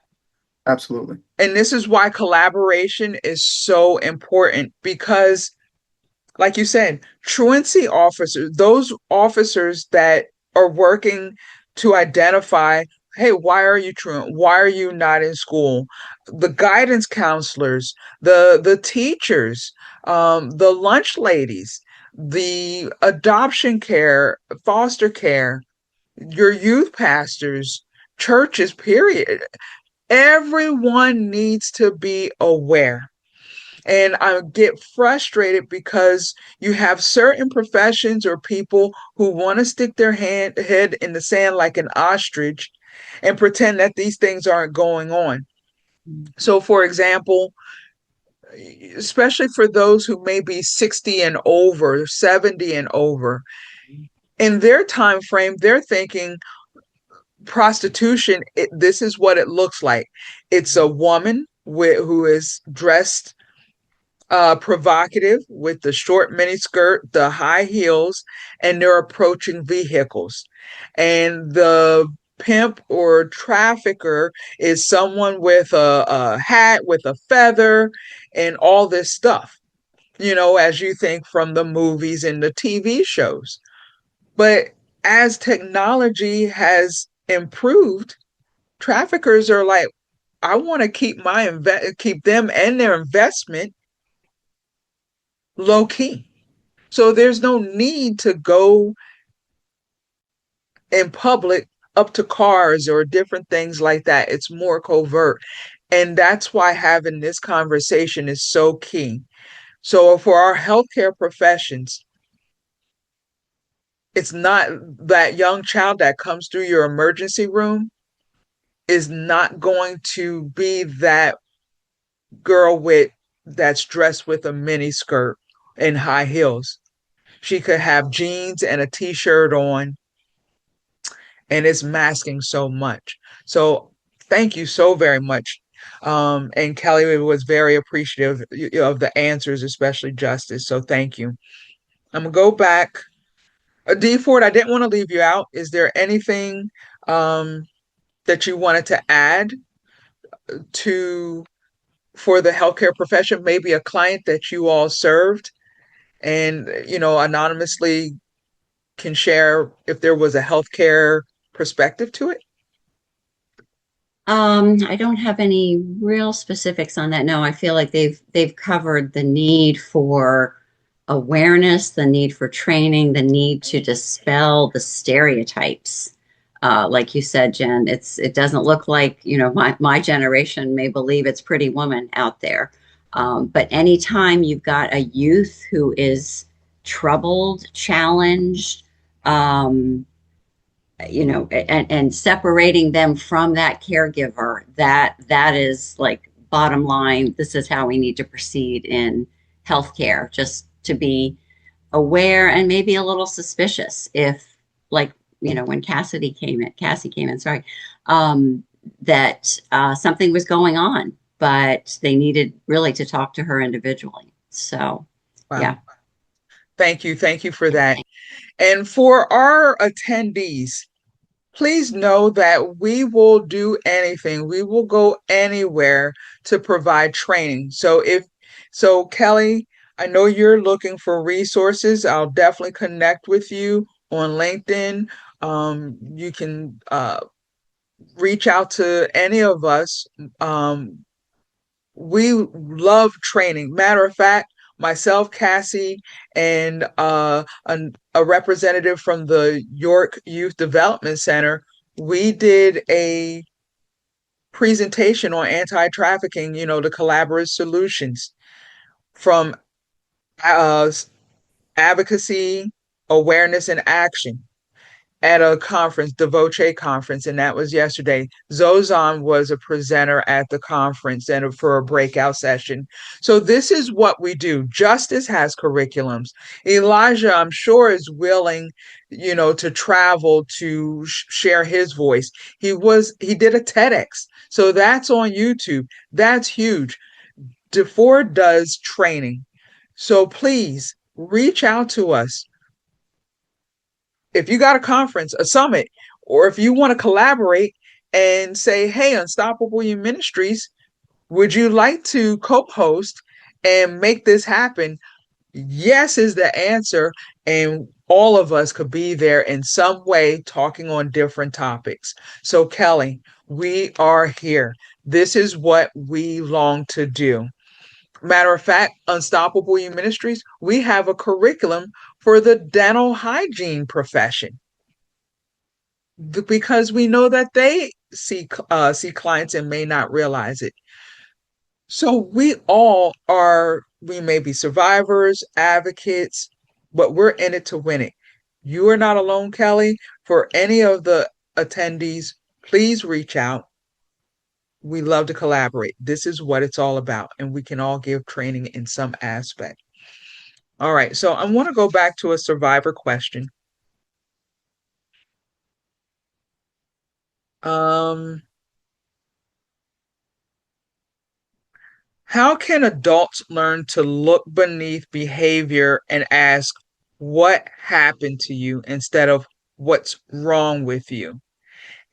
Absolutely. And this is why collaboration is so important, because like you said, truancy officers, those officers that are working to identify, hey, why are you truant? Why are you not in school? The guidance counselors, the teachers, the lunch ladies, the adoption care, foster care, your youth pastors, churches, period. Everyone needs to be aware. And I get frustrated because you have certain professions or people who want to stick their head in the sand like an ostrich and pretend that these things aren't going on. So, for example, especially for those who may be 60 and over, 70 and over, in their time frame, they're thinking prostitution, this is what it looks like. It's a woman who is dressed provocative with the short mini skirt, the high heels, and they're approaching vehicles. And the pimp or trafficker is someone with a hat with a feather and all this stuff, as you think from the movies and the TV shows. But as technology has improved, traffickers are like, I want to keep them and their investment low key. So there's no need to go in public up to cars or different things like that. It's more covert. And that's why having this conversation is so key. So for our healthcare professions, it's not that young child that comes through your emergency room is not going to be that girl that's dressed with a mini skirt and high heels. She could have jeans and a t-shirt on, and it's masking so much. So thank you so very much. And Kelly was very appreciative of the answers, especially justice. So thank you. I'm gonna go back. DeFord, I didn't want to leave you out. Is there anything um, that you wanted to add to for the healthcare profession? Maybe a client that you all served, and anonymously can share if there was a healthcare perspective to it. I don't have any real specifics on that. No, I feel like they've covered the need for awareness, the need for training, the need to dispel the stereotypes. Like you said, Jen, it doesn't look like, my generation may believe it's Pretty Woman out there. But anytime you've got a youth who is troubled, challenged, and separating them from that caregiver, that is like bottom line. This is how we need to proceed in healthcare, just to be aware and maybe a little suspicious if, like, when Cassie came in, sorry, that something was going on, but they needed really to talk to her individually. So, Wow. Yeah. Thank you for that. And for our attendees, please know that we will do anything. We will go anywhere to provide training. So Kelly, I know you're looking for resources. I'll definitely connect with you on LinkedIn. You can reach out to any of us. We love training. Matter of fact, myself, Cassie, and a representative from the York Youth Development Center, we did a presentation on anti-trafficking, the collaborative solutions from uh, advocacy, awareness, and action at a conference, the Voce conference, and that was yesterday. Zozan was a presenter at the conference and for a breakout session. So this is what we do. Justice has curriculums. Elijah, I'm sure, is willing, to travel to share his voice. He did a TEDx. So that's on YouTube. That's huge. DeFord does training. So please reach out to us. If you got a conference, a summit, or if you want to collaborate and say, hey, Unstoppable You Ministries, would you like to co-host and make this happen? Yes is the answer. And all of us could be there in some way talking on different topics. So, Kelly, we are here. This is what we long to do. Matter of fact, Unstoppable You Ministries, we have a curriculum for the dental hygiene profession because we know that they see clients and may not realize it. So we may be survivors, advocates, but we're in it to win it. You are not alone, Kelly. For any of the attendees, please reach out. We love to collaborate. This is what it's all about, and we can all give training in some aspect. All right, so I want to go back to a survivor question. Um, how can adults learn to look beneath behavior and ask what happened to you instead of what's wrong with you?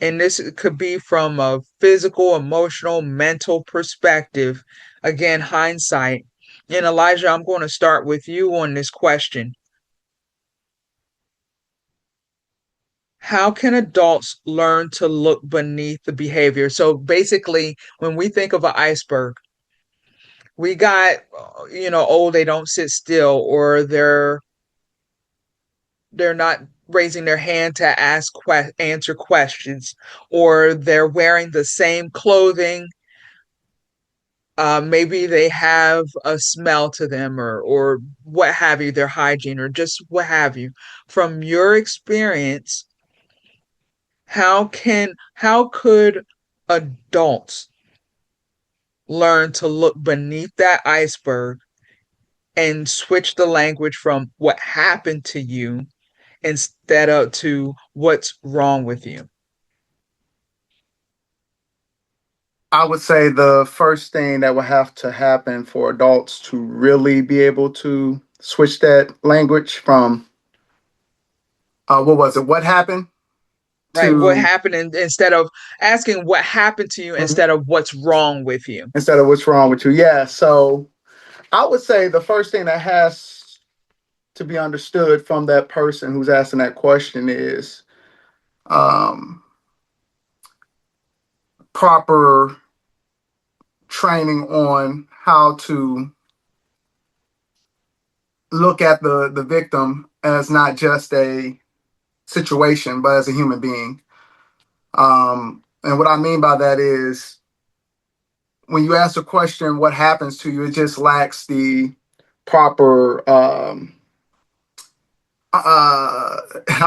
And this could be from a physical, emotional, mental perspective. Again, hindsight. And Elijah, I'm going to start with you on this question. How can adults learn to look beneath the behavior? So basically, when we think of an iceberg, we got, oh, they don't sit still, or they're not raising their hand to answer questions, or they're wearing the same clothing. Maybe they have a smell to them, or what have you, their hygiene, or just what have you. From your experience, how could adults learn to look beneath that iceberg and switch the language from what happened to you instead of to what's wrong with you? I would say the first thing that would have to happen for adults to really be able to switch that language from what was it? What happened Right, what to happened, instead of asking what happened to you Mhm. instead of what's wrong with you. Instead of what's wrong with you. Yeah. So I would say the first thing that has to be understood from that person who's asking that question is um, proper training on how to look at the victim as not just a situation, but as a human being. And what I mean by that is when you ask the question, what happens to you, it just lacks the proper, I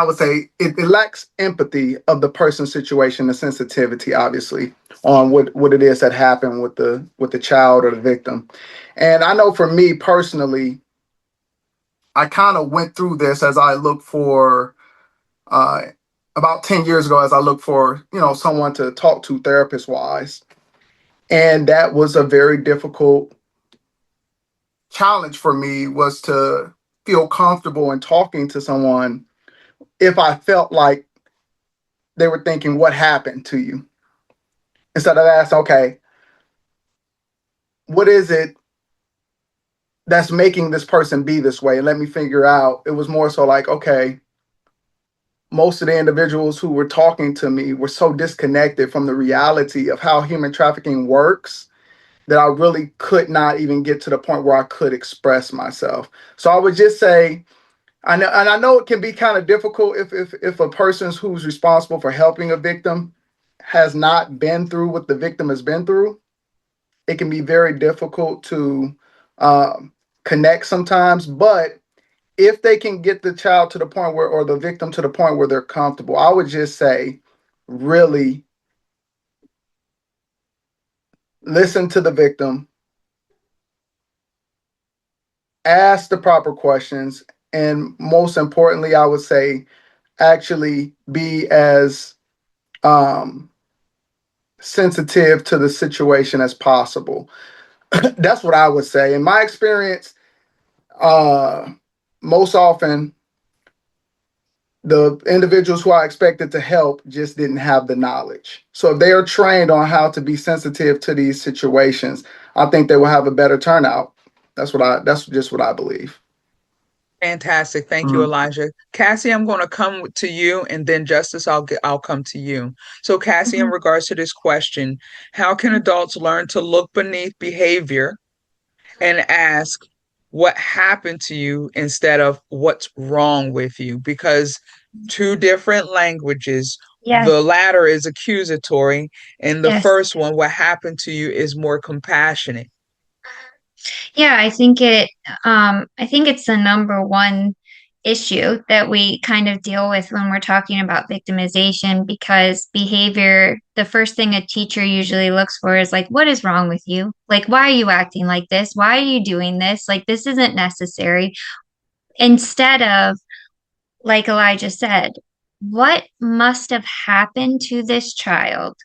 would say it lacks empathy of the person's situation, the sensitivity, obviously, on what it is that happened with the child or the victim. And I know for me personally, I kind of went through this as I looked for uh, about 10 years ago, as I looked for, someone to talk to therapist wise. And that was a very difficult challenge for me, was to feel comfortable in talking to someone if I felt like they were thinking, what happened to you? Instead of asking, okay, what is it that's making this person be this way? And let me figure out. It was more so like, okay, most of the individuals who were talking to me were so disconnected from the reality of how human trafficking works that I really could not even get to the point where I could express myself. So I would just say, I know it can be kind of difficult if a person who's responsible for helping a victim has not been through what the victim has been through. It can be very difficult to connect sometimes, but if they can get the child to the point where, or the victim to the point where they're comfortable, I would just say, really listen to the victim, ask the proper questions, and most importantly, I would say, actually be as um, sensitive to the situation as possible. That's what I would say. In my experience, uh, most often the individuals who I expected to help just didn't have the knowledge. So if they are trained on how to be sensitive to these situations, I think they will have a better turnout. That's just what I believe. Fantastic. Thank you, Mhm. Elijah. Cassie, I'm going to come to you, and then Justice, I'll come to you. So Cassie, in Mhm. regards to this question, how can adults learn to look beneath behavior and ask what happened to you instead of what's wrong with you? Because two different languages. The Yes, latter is accusatory, and the yes. first one, what happened to you, is more compassionate. Yeah, I think it's the number one issue that we kind of deal with when we're talking about victimization because behavior, the first thing a teacher usually looks for is like, what is wrong with you? Like, why are you acting like this? Why are you doing this? Like, this isn't necessary. Instead of, like Elijah said, what must have happened to this child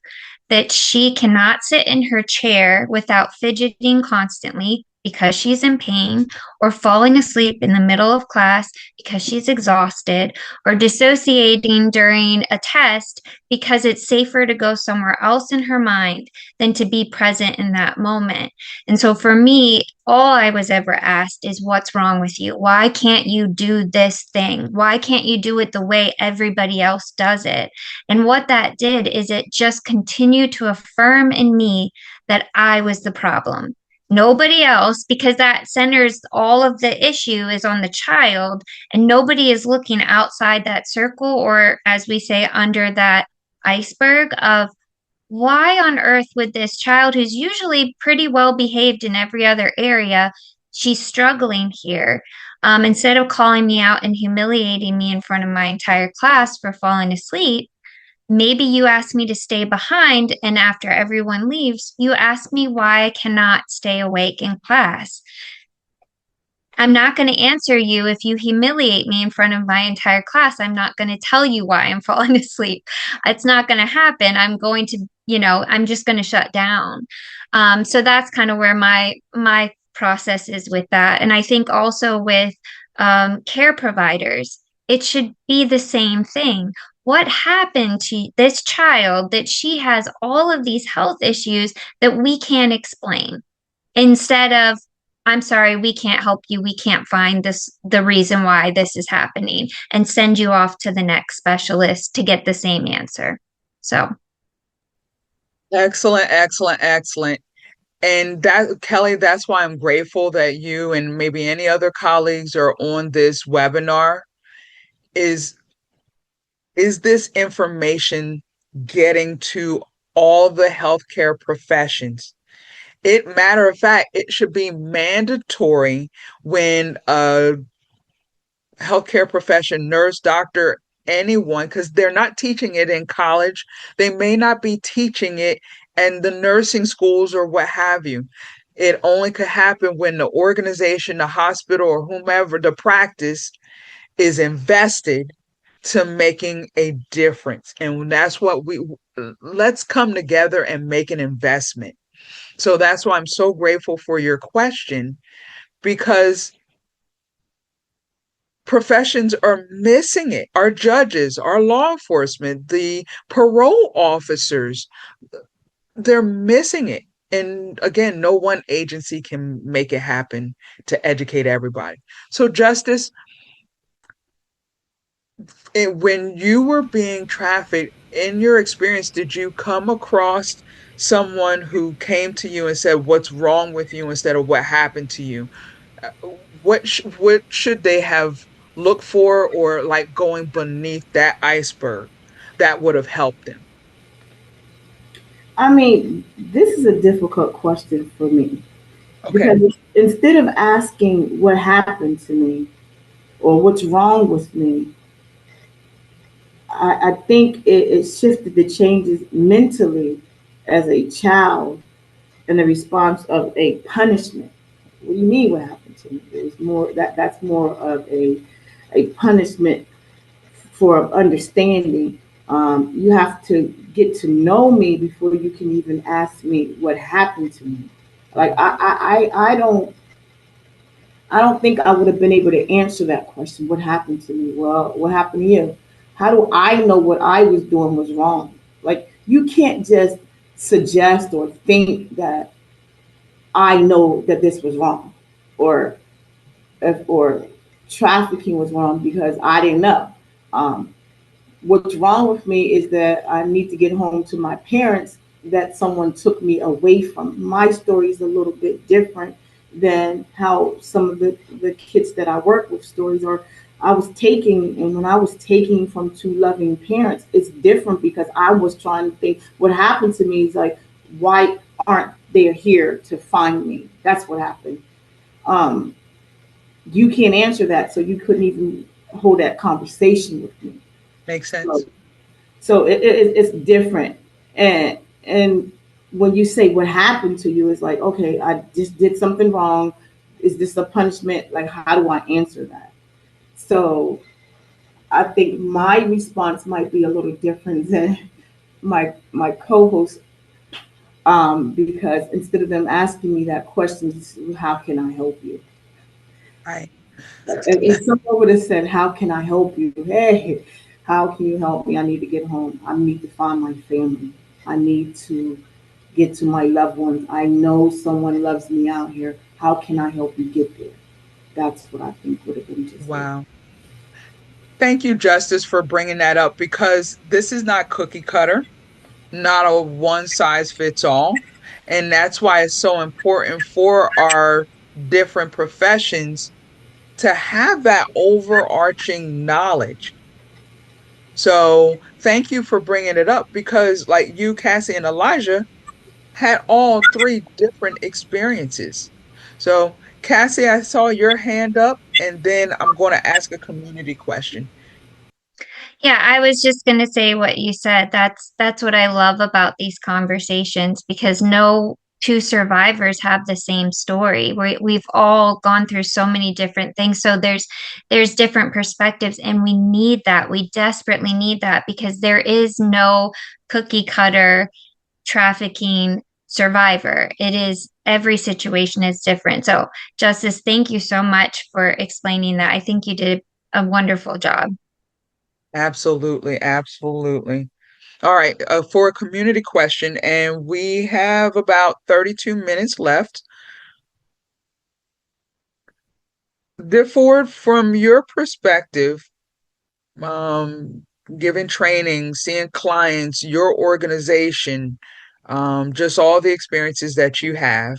that she cannot sit in her chair without fidgeting constantly because she's in pain, or falling asleep in the middle of class because she's exhausted, or dissociating during a test because it's safer to go somewhere else in her mind than to be present in that moment. And so for me, all I was ever asked is, what's wrong with you? Why can't you do this thing? Why can't you do it the way everybody else does it? And what that did is it just continued to affirm in me that I was the problem. Nobody else, because that centers all of the issue is on the child, and nobody is looking outside that circle, or as we say, under that iceberg of why on earth would this child who's usually pretty well behaved in every other area, she's struggling here. Instead of calling me out and humiliating me in front of my entire class for falling asleep, maybe you ask me to stay behind, and after everyone leaves, you ask me why I cannot stay awake in class. I'm not going to answer you if you humiliate me in front of my entire class. I'm not going to tell you why I'm falling asleep. It's not going to happen. I'm going to, I'm just going to shut down. So that's kind of where my process is with that. And I think also with care providers, it should be the same thing. What happened to this child that she has all of these health issues that we can't explain? Instead of, I'm sorry, we can't help you, we can't find the reason why this is happening, and send you off to the next specialist to get the same answer. So Excellent, excellent, excellent. And that, Kelly, that's why I'm grateful that you and maybe any other colleagues are on this webinar. Is is this information getting to all the healthcare professions? It, matter of fact, it should be mandatory when a healthcare profession, nurse, doctor, anyone, because they're not teaching it in college. They may not be teaching it in the nursing schools or what have you. It only could happen when the organization, the hospital, or whomever, the practice is invested to making a difference. And that's what let's come together and make an investment. So that's why I'm so grateful for your question, because professions are missing it. Our judges, our law enforcement, the parole officers, they're missing it. And again, no one agency can make it happen to educate everybody. So, Justice, when you were being trafficked, in your experience, did you come across someone who came to you and said, "What's wrong with you?" instead of "What happened to you"? What should they have looked for, or like going beneath that iceberg that would have helped them? I mean, this is a difficult question for me. Okay. Because instead of asking what happened to me or what's wrong with me, I think it shifted the changes mentally as a child in the response of a punishment. What do you mean what happened to me? There's more that's more of a punishment for understanding. You have to get to know me before you can even ask me what happened to me. Like I don't think I would have been able to answer that question. What happened to me? Well, what happened to you? How do I know what I was doing was wrong? Like you can't just suggest or think that I know that this was wrong, or or trafficking was wrong because I didn't know. Um, what's wrong with me is that I need to get home to my parents that someone took me away from. My story is a little bit different than how some of the kids that I work with stories are. I was taking, and when I was taking from two loving parents, it's different because I was trying to think what happened to me is like, why aren't they here to find me? That's what happened. Um, you can't answer that, so you couldn't even hold that conversation with me. Makes sense. So so it's different. And when you say what happened to you, it's like, okay, I just did something wrong. Is this a punishment? Like, how do I answer that? So I think my response might be a little different than my co-host, because instead of them asking me that question, it's, how can I help you? Right. If someone would have said, how can I help you? Hey, how can you help me? I need to get home. I need to find my family. I need to get to my loved ones. I know someone loves me out here. How can I help you get there? That's what I think would have been just it. Wow. Thank you, Justice, for bringing that up because this is not cookie cutter, not a one size fits all. And that's why it's so important for our different professions to have that overarching knowledge. So thank you for bringing it up because, like you, Cassie, and Elijah had all three different experiences. So, Cassie, I saw your hand up, and then I'm going to ask a community question. Yeah, I was just going to say what you said. That's what I love about these conversations because no two survivors have the same story. We've all gone through so many different things. So there's different perspectives and we need that. We desperately need that because there is no cookie cutter trafficking survivor. It is every situation is different. So, Justice, thank you so much for explaining that. I think you did a wonderful job. Absolutely, absolutely. All right, for a community question, and we have about 32 minutes left. DeFord, from your perspective, um, giving training, seeing clients, your organization, just all the experiences that you have,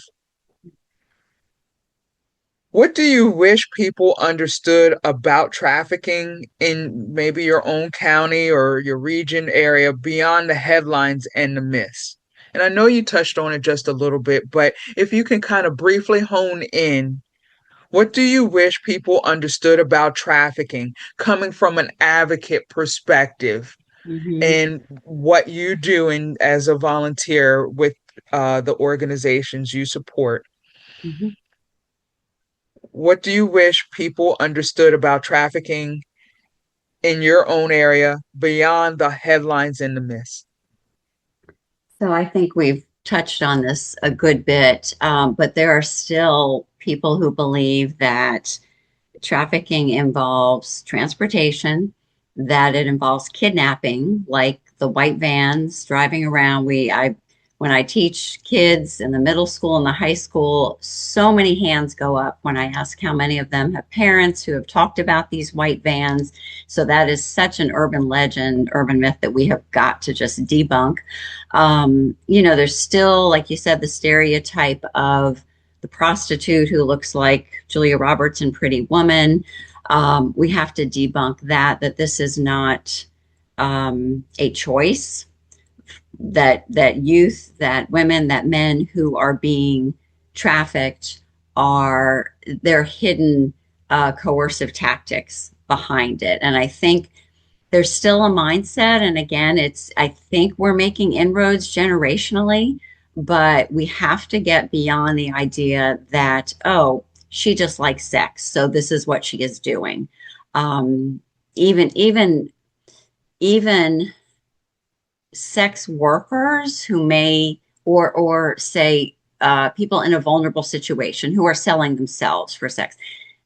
what do you wish people understood about trafficking in maybe your own county or your region area beyond the headlines and the myths? And I know you touched on it just a little bit, but if you can kind of briefly hone in, what do you wish people understood about trafficking coming from an advocate perspective Mhm. and what you do as a volunteer with the organizations you support? Mhm. What do you wish people understood about trafficking in your own area beyond the headlines and the myths? So I think we've touched on this a good bit, but there are still people who believe that trafficking involves transportation, that it involves kidnapping, like the white vans driving around. When I teach kids in the middle school and the high school, so many hands go up when I ask how many of them have parents who have talked about these white vans. So that is such an urban legend, urban myth that we have got to just debunk. There's still, like you said, the stereotype of the prostitute who looks like Julia Roberts in Pretty Woman. We have to debunk that this is not a choice, that youth, that women, that men who are being trafficked are their hidden coercive tactics behind it. And I think there's still a mindset. And again, I think we're making inroads generationally, but we have to get beyond the idea that, oh, she just likes sex, so this is what she is doing. Um, even sex workers who may, or say people in a vulnerable situation who are selling themselves for sex,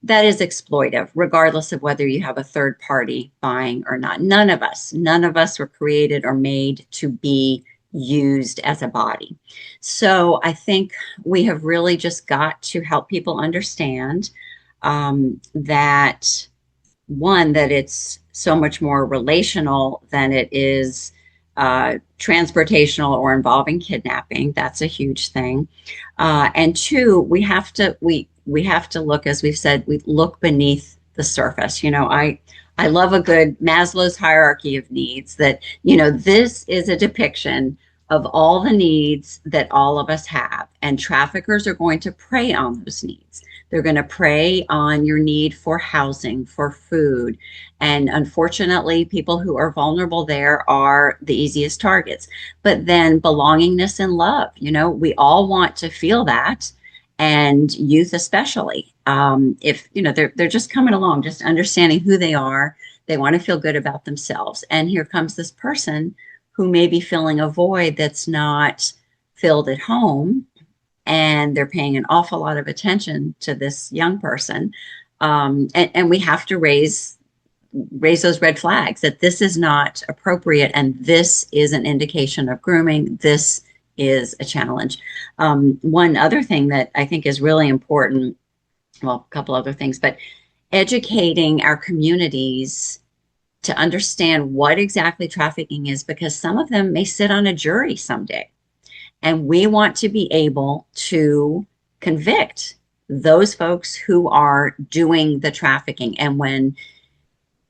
that is exploitive, regardless of whether you have a third party buying or not. None of us were created or made to be used as a body. So I think we have really just got to help people understand that one, that it's so much more relational than it is transportational or involving kidnapping. That's a huge thing. And two, we have to look, as we've said, we look beneath the surface. I love a good Maslow's hierarchy of needs. That this is a depiction of all the needs that all of us have, and traffickers are going to prey on those needs. They're going to prey on your need for housing, for food. And unfortunately, people who are vulnerable there are the easiest targets. But then belongingness and love, we all want to feel that. And youth especially, if they're just coming along, just understanding who they are, they want to feel good about themselves. And here comes this person who may be filling a void that's not filled at home, and they're paying an awful lot of attention to this young person. And we have to raise those red flags that this is not appropriate, and this is an indication of grooming. This is a challenge. One other thing that I think is really important, well, a couple other things, but educating our communities to understand what exactly trafficking is, because some of them may sit on a jury someday. And we want to be able to convict those folks who are doing the trafficking. And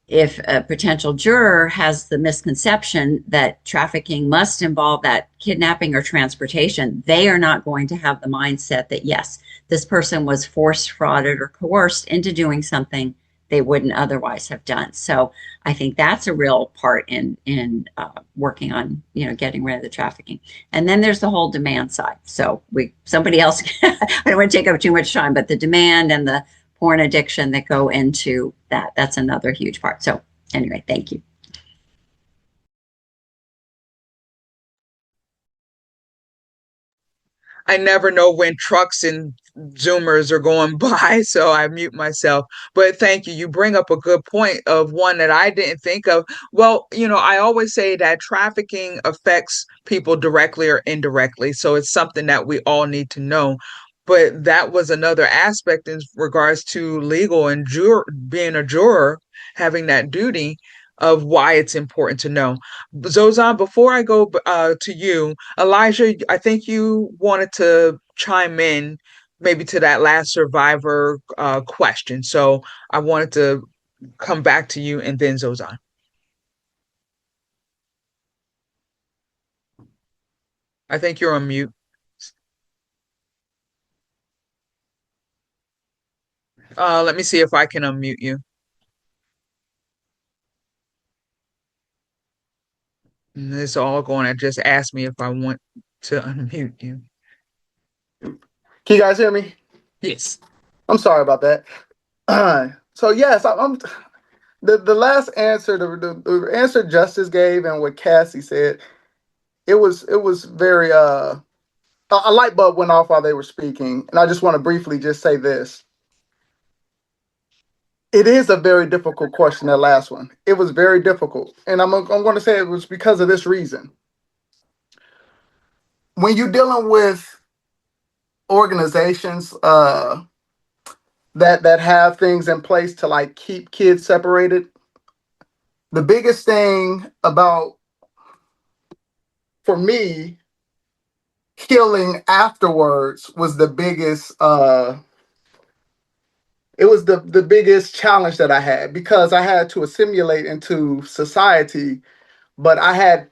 if a potential juror has the misconception that trafficking must involve that kidnapping or transportation, they are not going to have the mindset that, yes, this person was forced, frauded, or coerced into doing something they wouldn't otherwise have done. So I think that's a real part in working on getting rid of the trafficking. And then there's the whole demand side. So somebody else, I don't want to take up too much time, but the demand and the porn addiction that go into that's another huge part. So anyway, thank you. I never know when trucks and Zoomers are going by, so I mute myself. But thank you. You bring up a good point of one that I didn't think of. Well, I always say that trafficking affects people directly or indirectly. So it's something that we all need to know. But that was another aspect in regards to legal and being a juror, having that duty of why it's important to know. Zozan, before I go to you, Elijah, I think you wanted to chime in maybe to that last survivor question. So I wanted to come back to you and then Zozan. I think you're on mute. Let me see if I can unmute you. And it's all going to just ask me if I want to unmute you. Can you guys hear me? Yes. I'm sorry about that. So yes, I'm the last answer, the answer Justice gave and what Cassie said, it was very a light bulb went off while they were speaking, and I just want to briefly just say this. It is a very difficult question, that last one. It was very difficult, and I'm going to say it was because of this reason. When you're dealing with organizations that have things in place to like keep kids separated, the biggest thing about, for me, healing afterwards was the biggest it was the biggest challenge that I had, because I had to assimilate into society, but I had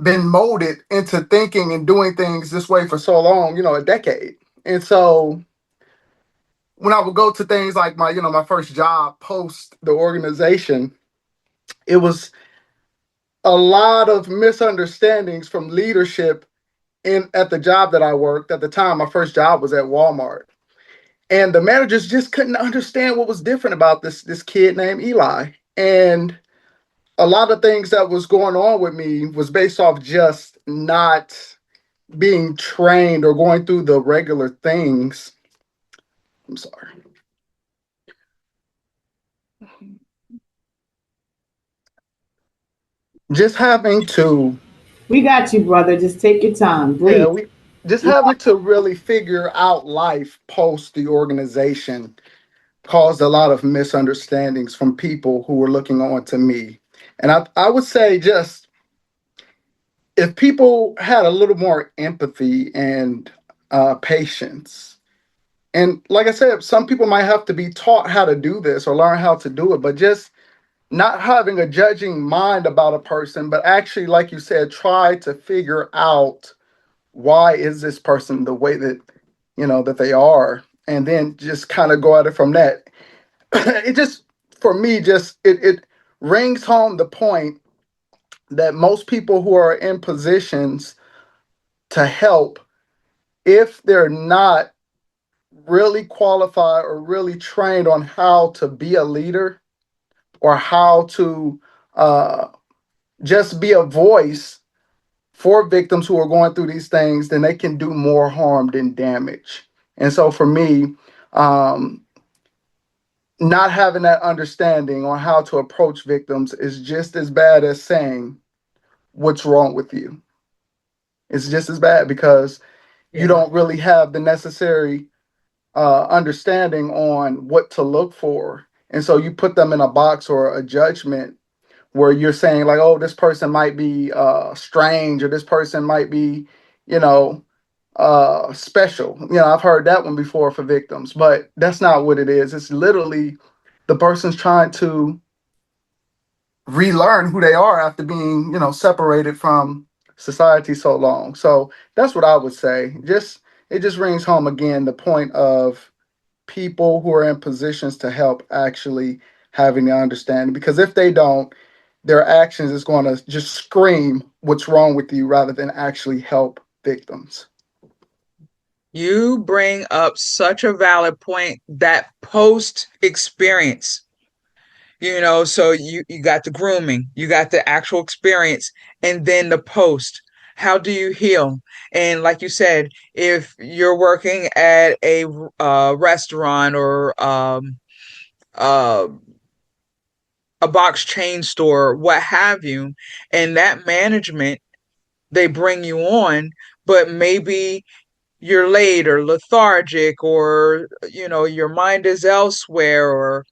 been molded into thinking and doing things this way for so long, a decade. And so when I would go to things like my first job post the organization, it was a lot of misunderstandings from leadership in at the job that I worked at the time. My first job was at Walmart. And the managers just couldn't understand what was different about this kid named Eli. And a lot of things that was going on with me was based off just not being trained or going through the regular things. I'm sorry. Just having to, We got you, brother. Just take your time. yeah, Breathe. we just having to really figure out life post the organization caused a lot of misunderstandings from people who were looking on to me. And I would say just if people had a little more empathy and patience, and like I said, some people might have to be taught how to do this or learn how to do it, but just not having a judging mind about a person, but actually, like you said, try to figure out why is this person the way that that they are, and then just kind of go at it from that. It just for me just it rings home the point that most people who are in positions to help, if they're not really qualified or really trained on how to be a leader or how to uh, just be a voice for victims who are going through these things, then they can do more harm than damage. And so for me, um, not having that understanding on how to approach victims is just as bad as saying, "What's wrong with you?" It's just as bad because you Yeah. don't really have the necessary understanding on what to look for. And so you put them in a box or a judgment where you're saying, like, oh, this person might be strange or this person might be, you know, special. I've heard that one before for victims, but that's not what it is. It's literally the person's trying to relearn who they are after being, separated from society so long. So that's what I would say. Just it just rings home again the point of people who are in positions to help actually having the understanding, because if they don't, their actions is going to just scream what's wrong with you rather than actually help victims. You bring up such a valid point, that post experience. So you got the grooming, you got the actual experience, and then the post. How do you heal? And like you said, if you're working at a restaurant or uh, a box chain store, what have you, and that management, they bring you on, but maybe you're late or lethargic, or your mind is elsewhere, or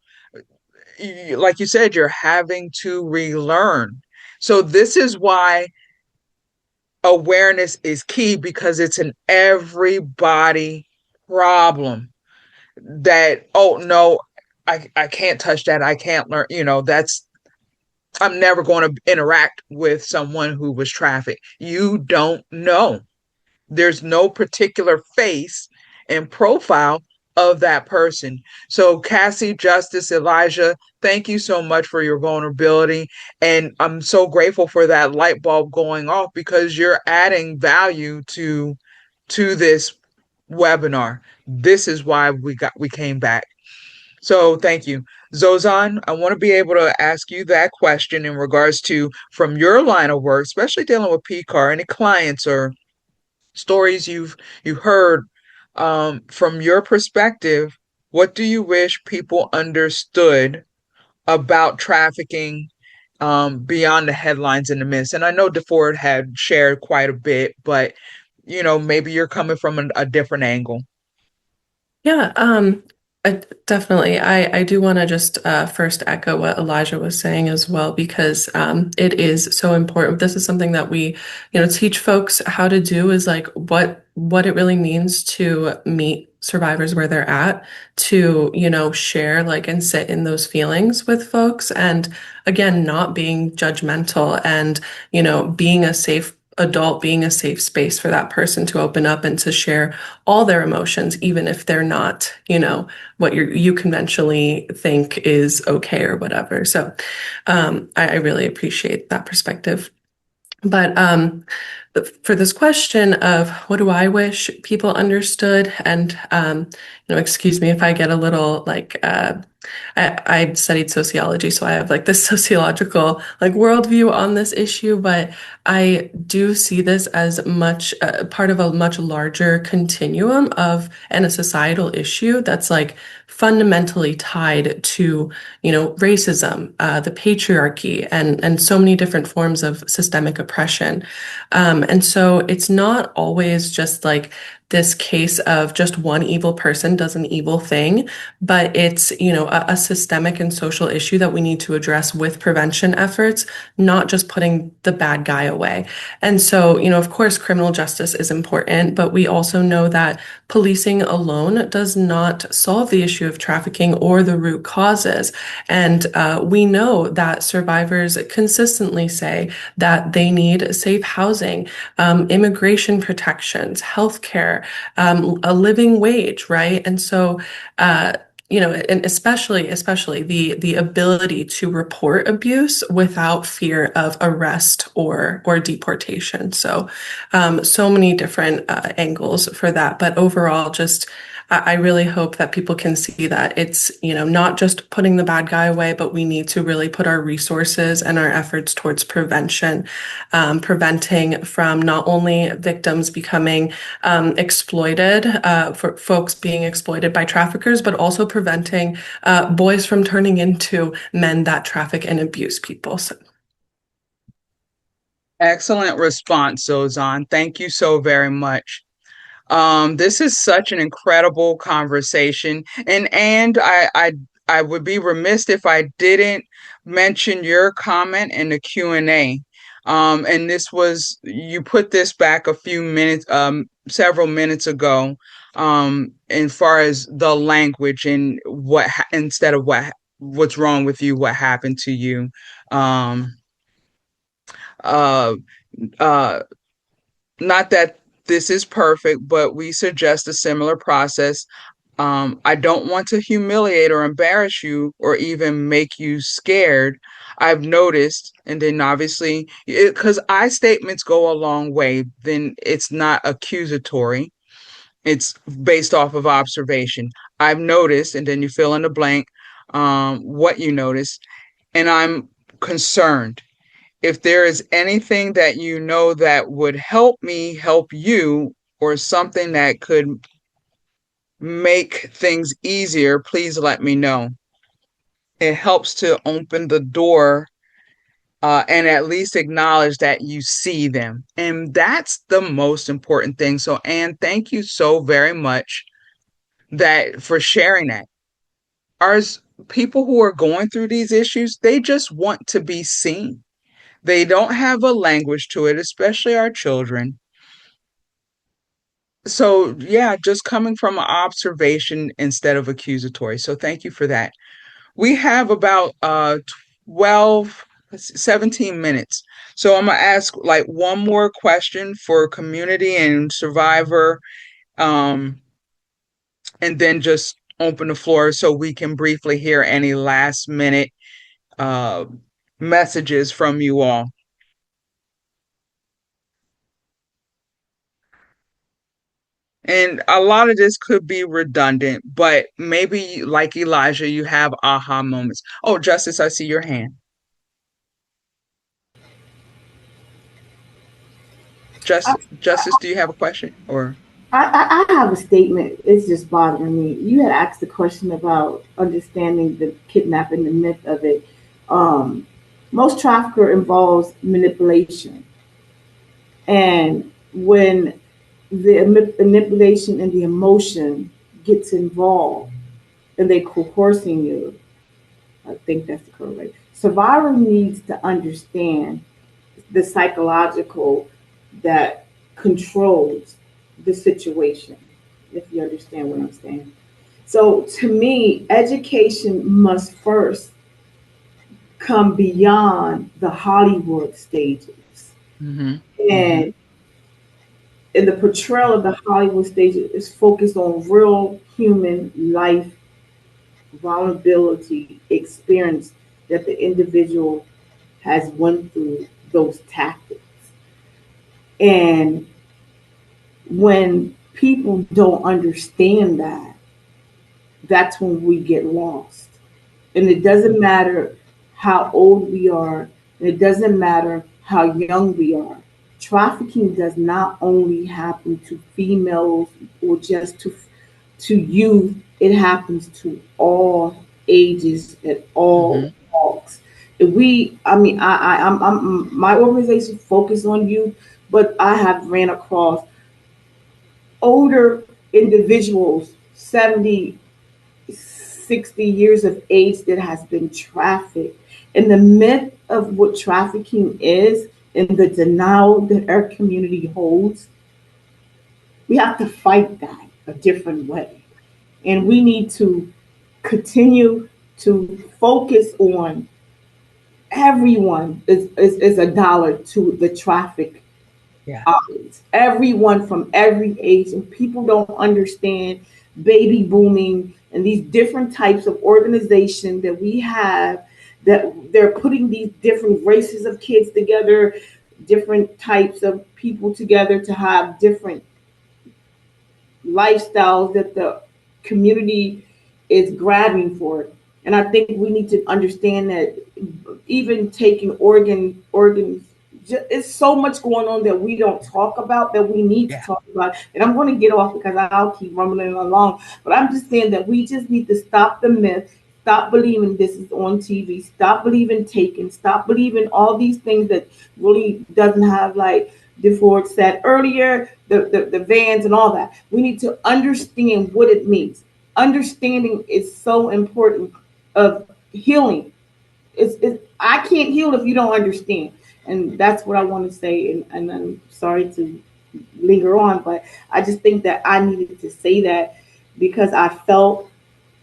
like you said, you're having to relearn. So this is why awareness is key, because it's an everybody problem. That, oh no, I can't touch that, I can't learn, that's, I'm never going to interact with someone who was trafficked. You don't know. There's no particular face and profile of that person. So, Cassie, Justice, Elijah, thank you so much for your vulnerability. And I'm so grateful for that light bulb going off, because you're adding value to this webinar. This is why we came back. So thank you. Zozan, I want to be able to ask you that question in regards to, from your line of work, especially dealing with PCAR, any clients or stories you've heard, from your perspective, what do you wish people understood about trafficking, beyond the headlines and the myths? And I know DeFord had shared quite a bit, but maybe you're coming from a different angle. Yeah, definitely. I do want to just first echo what Elijah was saying as well, because it is so important. This is something that we, teach folks how to do, is like what it really means to meet survivors where they're at, to, share like and sit in those feelings with folks, and again, not being judgmental, and, being a safe adult being a safe space for that person to open up and to share all their emotions, even if they're not, what you conventionally think is okay or whatever. So I really appreciate that perspective. But for this question of what do I wish people understood, and excuse me if I get a little like I studied sociology, so I have like this sociological like worldview on this issue, but I do see this as much part of a much larger continuum of and a societal issue that's like fundamentally tied to racism, the patriarchy, and so many different forms of systemic oppression. And so it's not always just like this case of just one evil person does an evil thing, but it's, a systemic and social issue that we need to address with prevention efforts, not just putting the bad guy away. And so, of course, criminal justice is important, but we also know that policing alone does not solve the issue of trafficking or the root causes. And we know that survivors consistently say that they need safe housing, immigration protections, healthcare, a living wage, right? And so, and especially the ability to report abuse without fear of arrest or deportation. So, so many different angles for that. But overall, just I really hope that people can see that it's, not just putting the bad guy away, but we need to really put our resources and our efforts towards prevention, preventing from not only victims becoming exploited, for folks being exploited by traffickers, but also preventing boys from turning into men that traffic and abuse people. So. Excellent response, Zozan. Thank you so very much. This is such an incredible conversation, and I would be remiss if I didn't mention your comment in the Q&A. And this was you put this back a few minutes, several minutes ago, as far as the language and instead of what's wrong with you, what happened to you. Um, uh, uh, Not that this is perfect, but we suggest a similar process. I don't want to humiliate or embarrass you or even make you scared. I've noticed, and then obviously, because I statements go a long way, then it's not accusatory. It's based off of observation. I've noticed, and then you fill in the blank, what you noticed, and I'm concerned. If there is anything that you know that would help me help you, or something that could make things easier, please let me know. It helps to open the door, and at least acknowledge that you see them. And that's the most important thing. So, Anne, thank you so very much for sharing that. Ours People who are going through these issues, they just want to be seen. They don't have a language to it, especially our children. So, yeah, just coming from an observation instead of accusatory. So, thank you for that. We have about 12, 17 minutes. So, I'm going to ask like one more question for community and survivor, um, and then just open the floor so we can briefly hear any last minute uh, messages from you all. And a lot of this could be redundant, but maybe like Elijah, you have aha moments. Oh, Justice, I see your hand. Justice, do you have a question or? I have a statement. It's just bothering me. You had asked the question about understanding the kidnapping, the myth of it. Most trafficker involves manipulation, and when the manipulation and the emotion gets involved, and they coercing you, I think that's the correct way. Survivor needs to understand the psychological that controls the situation, if you understand what I'm saying. So to me, education must first come beyond the Hollywood stages. Mm-hmm. Mm-hmm. And in the portrayal of the Hollywood stage is focused on real human life vulnerability experience that the individual has went through those tactics. And when people don't understand that, that's when we get lost. And it doesn't matter how old we are, and it doesn't matter how young we are. Trafficking does not only happen to females or just to youth, it happens to all ages and all Mm-hmm. walks. If we, I mean, my organization focuses on youth, but I have ran across older individuals, 70, 60 years of age that has been trafficked. And the myth of what trafficking is and the denial that our community holds, we have to fight that a different way. And we need to continue to focus on everyone is a dollar to the traffic Yeah. audience. Everyone from every age, and people don't understand baby booming and these different types of organization that we have, that they're putting these different races of kids together, different types of people together to have different lifestyles that the community is grabbing for. And I think we need to understand that even taking organs, it's so much going on that we don't talk about that we need to Yeah. talk about. And I'm going to get off because I'll keep rumbling along. But I'm just saying that we just need to stop the myth. Stop believing this is on TV. Stop believing taken. Stop believing all these things that really doesn't have, like DeFord said earlier, the vans and all that. We need to understand what it means. Understanding is so important of healing. I can't heal if you don't understand. And that's what I want to say. And I'm sorry to linger on, but I just think that I needed to say that because I felt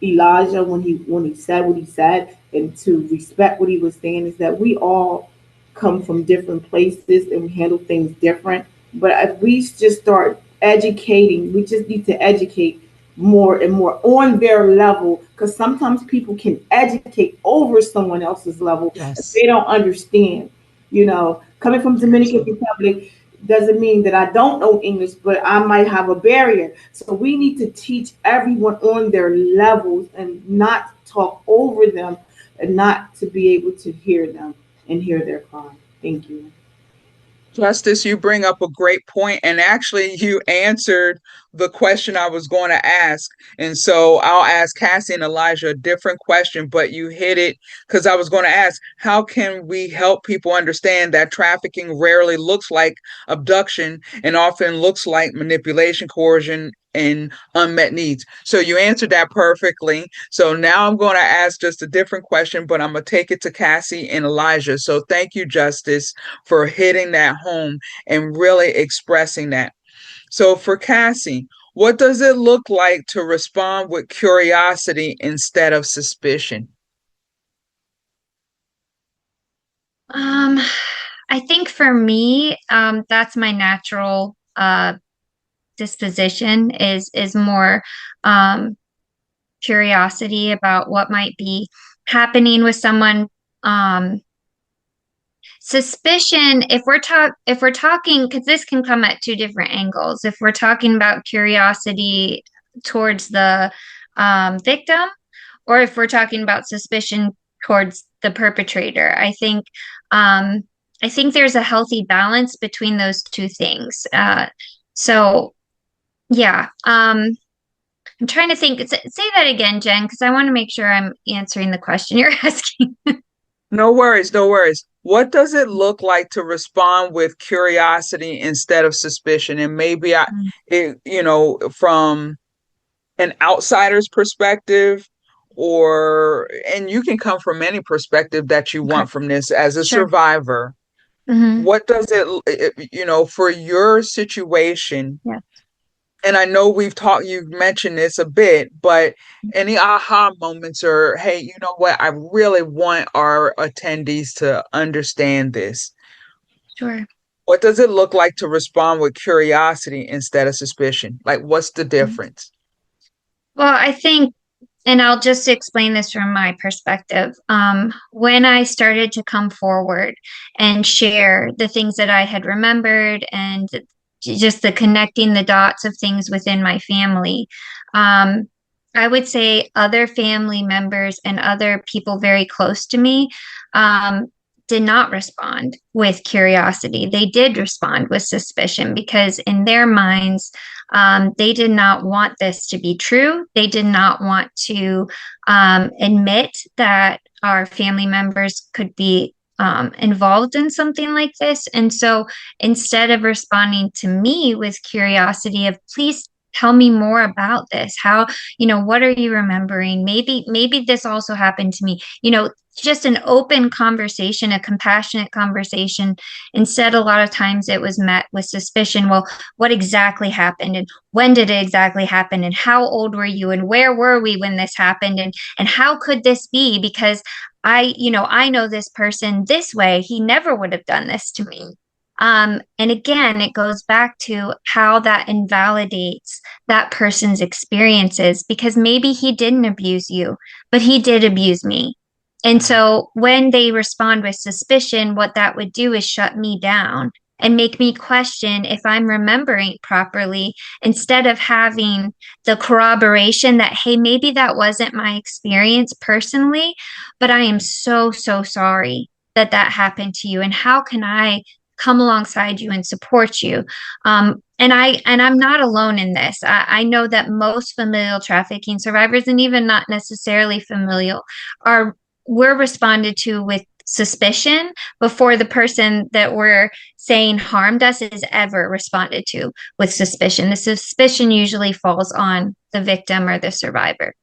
Elijah when he said what he said, and to respect what he was saying is that we all come from different places and we handle things different. But if we just start educating, we just need to educate more and more on their level, because sometimes people can educate over someone else's level if Yes. they don't understand. Coming from Dominican Absolutely. Republic doesn't mean that I don't know English, but I might have a barrier. So we need to teach everyone on their levels and not talk over them, and not to be able to hear them and hear their cry. Thank you. Justice, you bring up a great point, and actually, you answered the question I was going to ask. And so I'll ask Cassie and Elijah a different question, but you hit it because I was going to ask, how can we help people understand that trafficking rarely looks like abduction and often looks like manipulation, coercion, and unmet needs? So you answered that perfectly. So now I'm going to ask just a different question, but I'm going to take it to Cassie and Elijah. So thank you, Justice, for hitting that home and really expressing that. So, for Cassie, what does it look like to respond with curiosity instead of suspicion? Um, I think for me, that's my natural disposition is more um, curiosity about what might be happening with someone. Um, Suspicion, if we're talking, because this can come at two different angles. If we're talking about curiosity towards the victim, or if we're talking about suspicion towards the perpetrator, um, I think there's a healthy balance between those two things. So yeah, I'm trying to think. Say that again, Jen, because I want to make sure I'm answering the question you're asking. No worries, no worries. What does it look like to respond with curiosity instead of suspicion? And maybe from an outsider's perspective, and you can come from any perspective that you Okay, want from this as a sure. survivor. Hmm. What does for your situation? Yeah, And I know you've mentioned this a bit, but any aha moments, or hey, you know what, I really want our attendees to understand this. sure. What does it look like to respond with curiosity instead of suspicion? Like, what's the difference? Well, I think, and I'll just explain this from my perspective. When I started to come forward and share the things that I had remembered and just the connecting the dots of things within my family, um, I would say other family members and other people very close to me did not respond with curiosity. They did respond with suspicion because in their minds, they did not want this to be true. They did not want to admit that our family members could be involved in something like this. And so instead of responding to me with curiosity of, please tell me more about this, how, what are you remembering, maybe this also happened to me, just an open conversation, a compassionate conversation. Instead, a lot of times it was met with suspicion. Well, what exactly happened, and when did it exactly happen, and how old were you, and where were we when this happened, and how could this be, because I know this person this way, he never would have done this to me. And again, it goes back to how that invalidates that person's experiences, because maybe he didn't abuse you, but he did abuse me. And so when they respond with suspicion, what that would do is shut me down and make me question if I'm remembering properly, instead of having the corroboration that, hey, maybe that wasn't my experience personally, but I am so, so sorry that that happened to you. And how can I come alongside you and support you? And I'm not alone in this. I know that most familial trafficking survivors, and even not necessarily familial, are we're responded to with suspicion before the person that we're saying harmed us is ever responded to with suspicion. The suspicion usually falls on the victim or the survivor.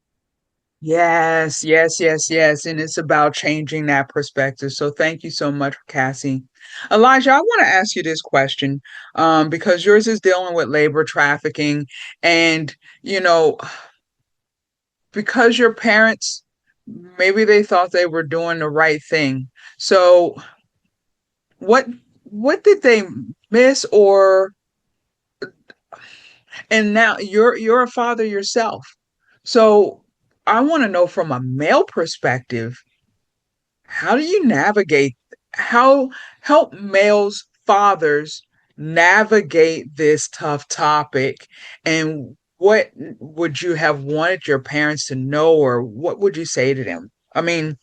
Yes, yes, yes, yes. And it's about changing that perspective. So thank you so much, Cassie. Elijah, I want to ask you this question, because yours is dealing with labor trafficking. And, you know, because your parents, maybe they thought they were doing the right thing. So what what did they miss, or and now you're a father yourself. So I want to know from a male perspective, how do you navigate, how help males fathers navigate this tough topic, and what would you have wanted your parents to know, or what would you say to them? I mean,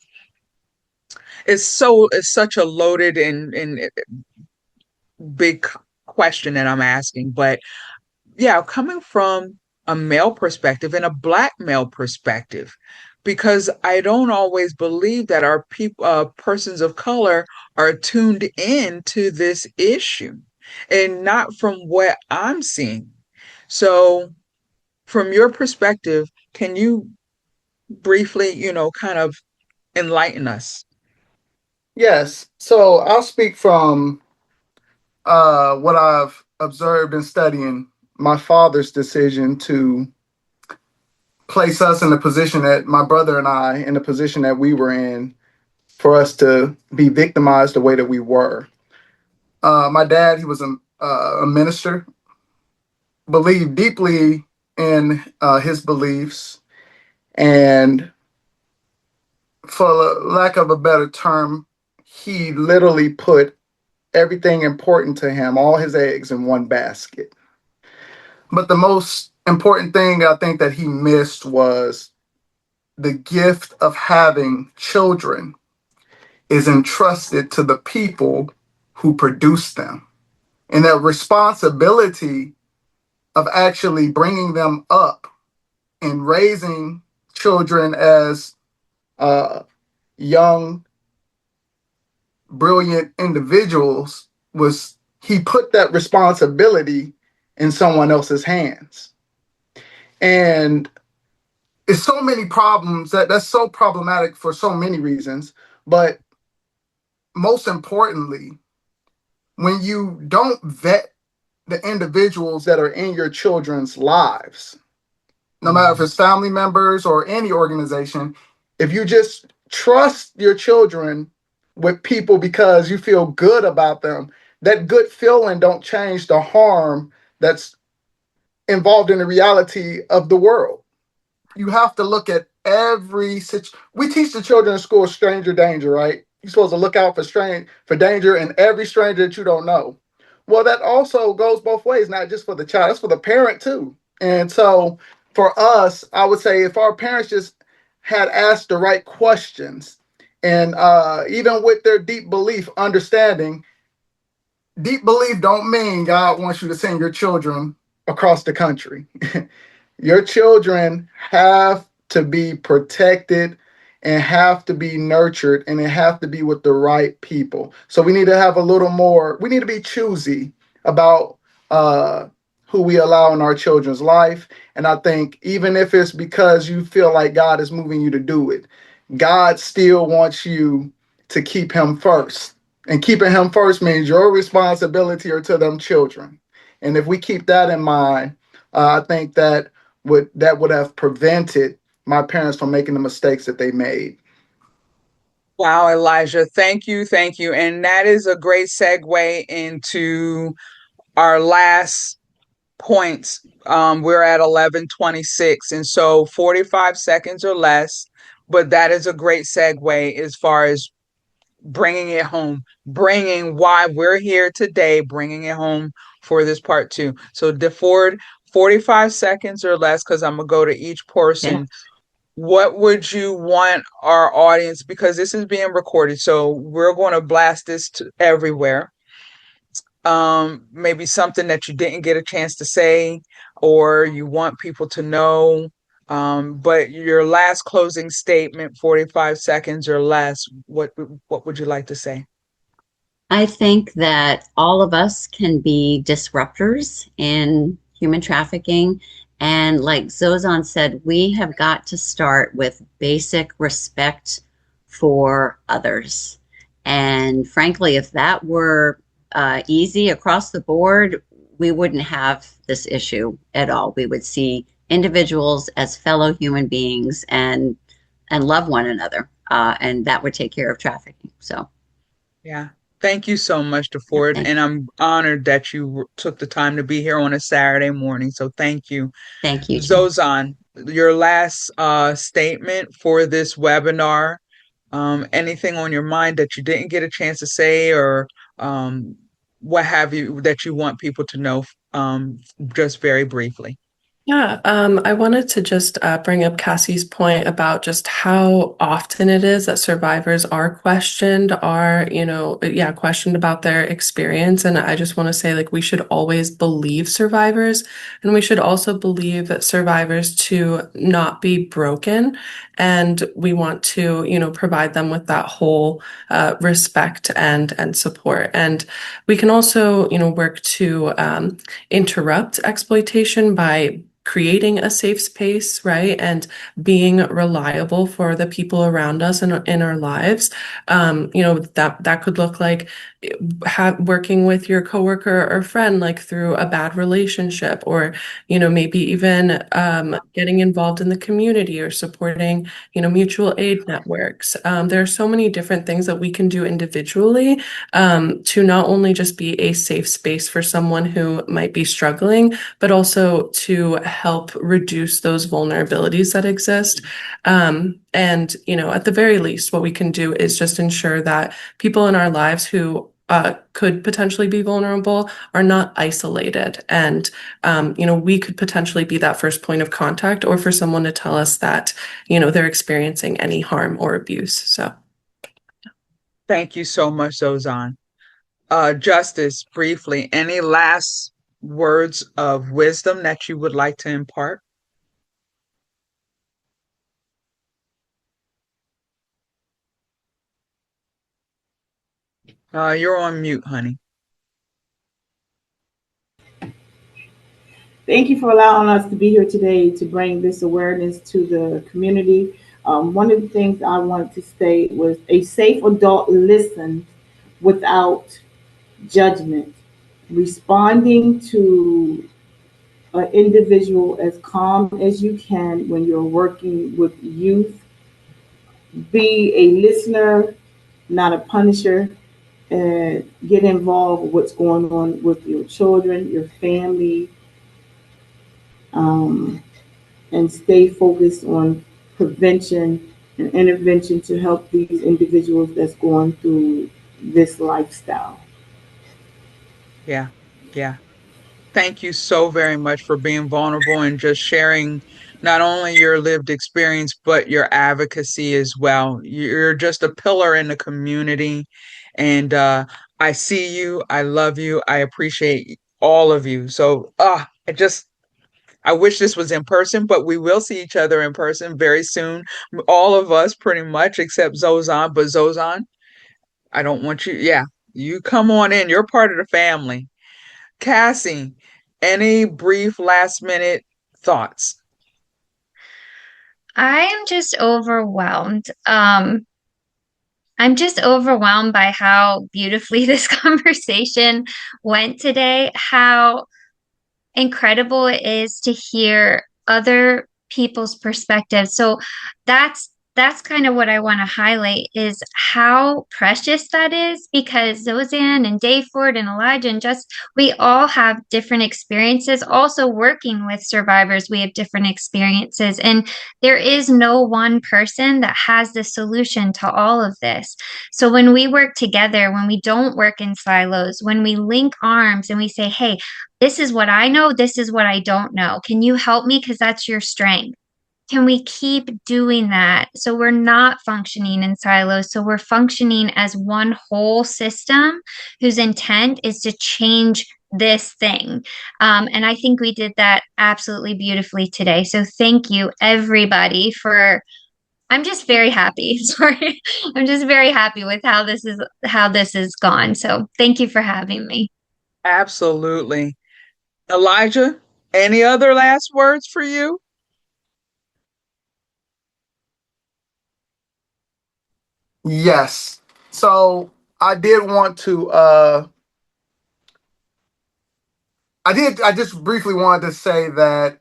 it's such a loaded and big question that I'm asking, but yeah, coming from a male perspective and a black male perspective, because I don't always believe that our people, persons of color, are tuned in to this issue, and not from what I'm seeing. So, from your perspective, can you briefly, kind of enlighten us? Yes. So I'll speak from what I've observed and studying my father's decision to place us in the position that my brother and I, in the position that we were in, for us to be victimized the way that we were. My dad, he was a minister, believed deeply in his beliefs, and for lack of a better term, he literally put everything important to him, all his eggs in one basket. But the most important thing I think that he missed was the gift of having children is entrusted to the people who produce them. And that responsibility of actually bringing them up and raising children as uh, young, brilliant individuals was, he put that responsibility in someone else's hands. And it's so many problems that's so problematic for so many reasons. But most importantly, when you don't vet the individuals that are in your children's lives, no matter if it's family members or any organization, if you just trust your children with people because you feel good about them, that good feeling don't change the harm that's involved in the reality of the world. You have to look at every situation. We teach the children in school stranger danger, right? You're supposed to look out for danger in every stranger that you don't know. Well, that also goes both ways, not just for the child, it's for the parent too. And so for us, I would say if our parents just had asked the right questions, and even with their deep belief don't mean God wants you to send your children across the country. Your children have to be protected and have to be nurtured, and it have to be with the right people. So we need to have a little more, we need to be choosy about who we allow in our children's life. And I think even if it's because you feel like God is moving you to do it, God still wants you to keep him first. And keeping him first means your responsibility are to them children. And if we keep that in mind, I think that would have prevented my parents from making the mistakes that they made. Wow, Elijah, thank you, thank you. And that is a great segue into our last points. We're at 11:26, and so 45 seconds or less. But that is a great segue as far as bringing it home, bringing why we're here today, bringing it home for this part two. So, DeFord, 45 seconds or less, because I'm going to go to each Yeah. person. What would you want our audience, because this is being recorded, so we're going to blast this to everywhere. Maybe something that you didn't get a chance to say or you want people to know. But your last closing statement, 45 seconds or less, what would you like to say? I think that all of us can be disruptors in human trafficking. And like Zozan said, we have got to start with basic respect for others. And frankly, if that were easy across the board, we wouldn't have this issue at all. We would see individuals as fellow human beings and love one another, and that would take care of trafficking. So, Yeah. Thank you so much, yeah, DeFord. thank And I'm honored that you took the time to be here on a Saturday morning. So thank you. thank you, Jen. Zozan, your last statement for this webinar. Anything on your mind that you didn't get a chance to say, or what have you, that you want people to know, just very briefly? Yeah, I wanted to just bring up Cassie's point about just how often it is that survivors are questioned, questioned about their experience. And I just want to say, like, we should always believe survivors, and we should also believe that survivors to not be broken. And we want to, provide them with that whole respect and support. And we can also, work to interrupt exploitation by creating a safe space, right? And being reliable for the people around us and in our lives. That could look like working with your coworker or friend, like through a bad relationship, or, maybe even getting involved in the community or supporting, mutual aid networks. There are so many different things that we can do individually to not only just be a safe space for someone who might be struggling, but also to help reduce those vulnerabilities that exist. And, at the very least, what we can do is just ensure that people in our lives who could potentially be vulnerable are not isolated. And, we could potentially be that first point of contact, or for someone to tell us that, they're experiencing any harm or abuse. So. Thank you so much, Zozan. Justice, briefly, any last words of wisdom that you would like to impart? You're on mute, honey. Thank you for allowing us to be here today to bring this awareness to the community. One of the things I wanted to state was a safe adult listens without judgment, responding to an individual as calm as you can when you're working with youth. Be a listener, not a punisher. get involved with what's going on with your children, your family, um, and stay focused on prevention and intervention to help these individuals that's going through this lifestyle. Yeah. Yeah. Thank you so very much for being vulnerable and just sharing not only your lived experience, but your advocacy as well. You're just a pillar in the community. And I see you. I love you. I appreciate all of you. So I wish this was in person, but we will see each other in person very soon. All of us pretty much, except Zozan. But Zozan, I don't want you. Yeah, you come on in. You're part of the family. Cassie, any brief last minute thoughts? I am just overwhelmed. I'm just overwhelmed by how beautifully this conversation went today, how incredible it is to hear other people's perspectives. So that's kind of what I want to highlight is how precious that is because Zozan and DeFord and Elijah and just we all have different experiences. Also working with survivors, we have different experiences. And there is no one person that has the solution to all of this. So when we work together, when we don't work in silos, when we link arms and we say, hey, this is what I know. This is what I don't know. Can you help me? Because that's your strength. Can we keep doing that so we're not functioning in silos? So we're functioning as one whole system whose intent is to change this thing. And I think we did that absolutely beautifully today. So thank you, everybody, for. I'm just very happy. Sorry. I'm just very happy with how this is gone. So thank you for having me. Absolutely. Elijah, any other last words for you? Yes. So I did want to I just briefly wanted to say that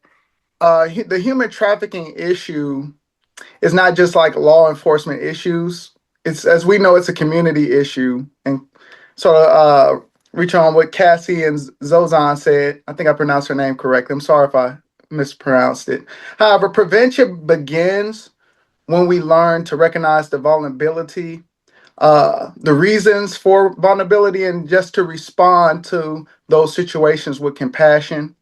the human trafficking issue is not just like law enforcement issues. It's as we know, it's a community issue. And sort of reach on what Cassie and Zozan said. I think I pronounced her name correctly. I'm sorry if I mispronounced it. However, prevention begins when we learn to recognize the vulnerability, the reasons for vulnerability, and just to respond to those situations with compassion.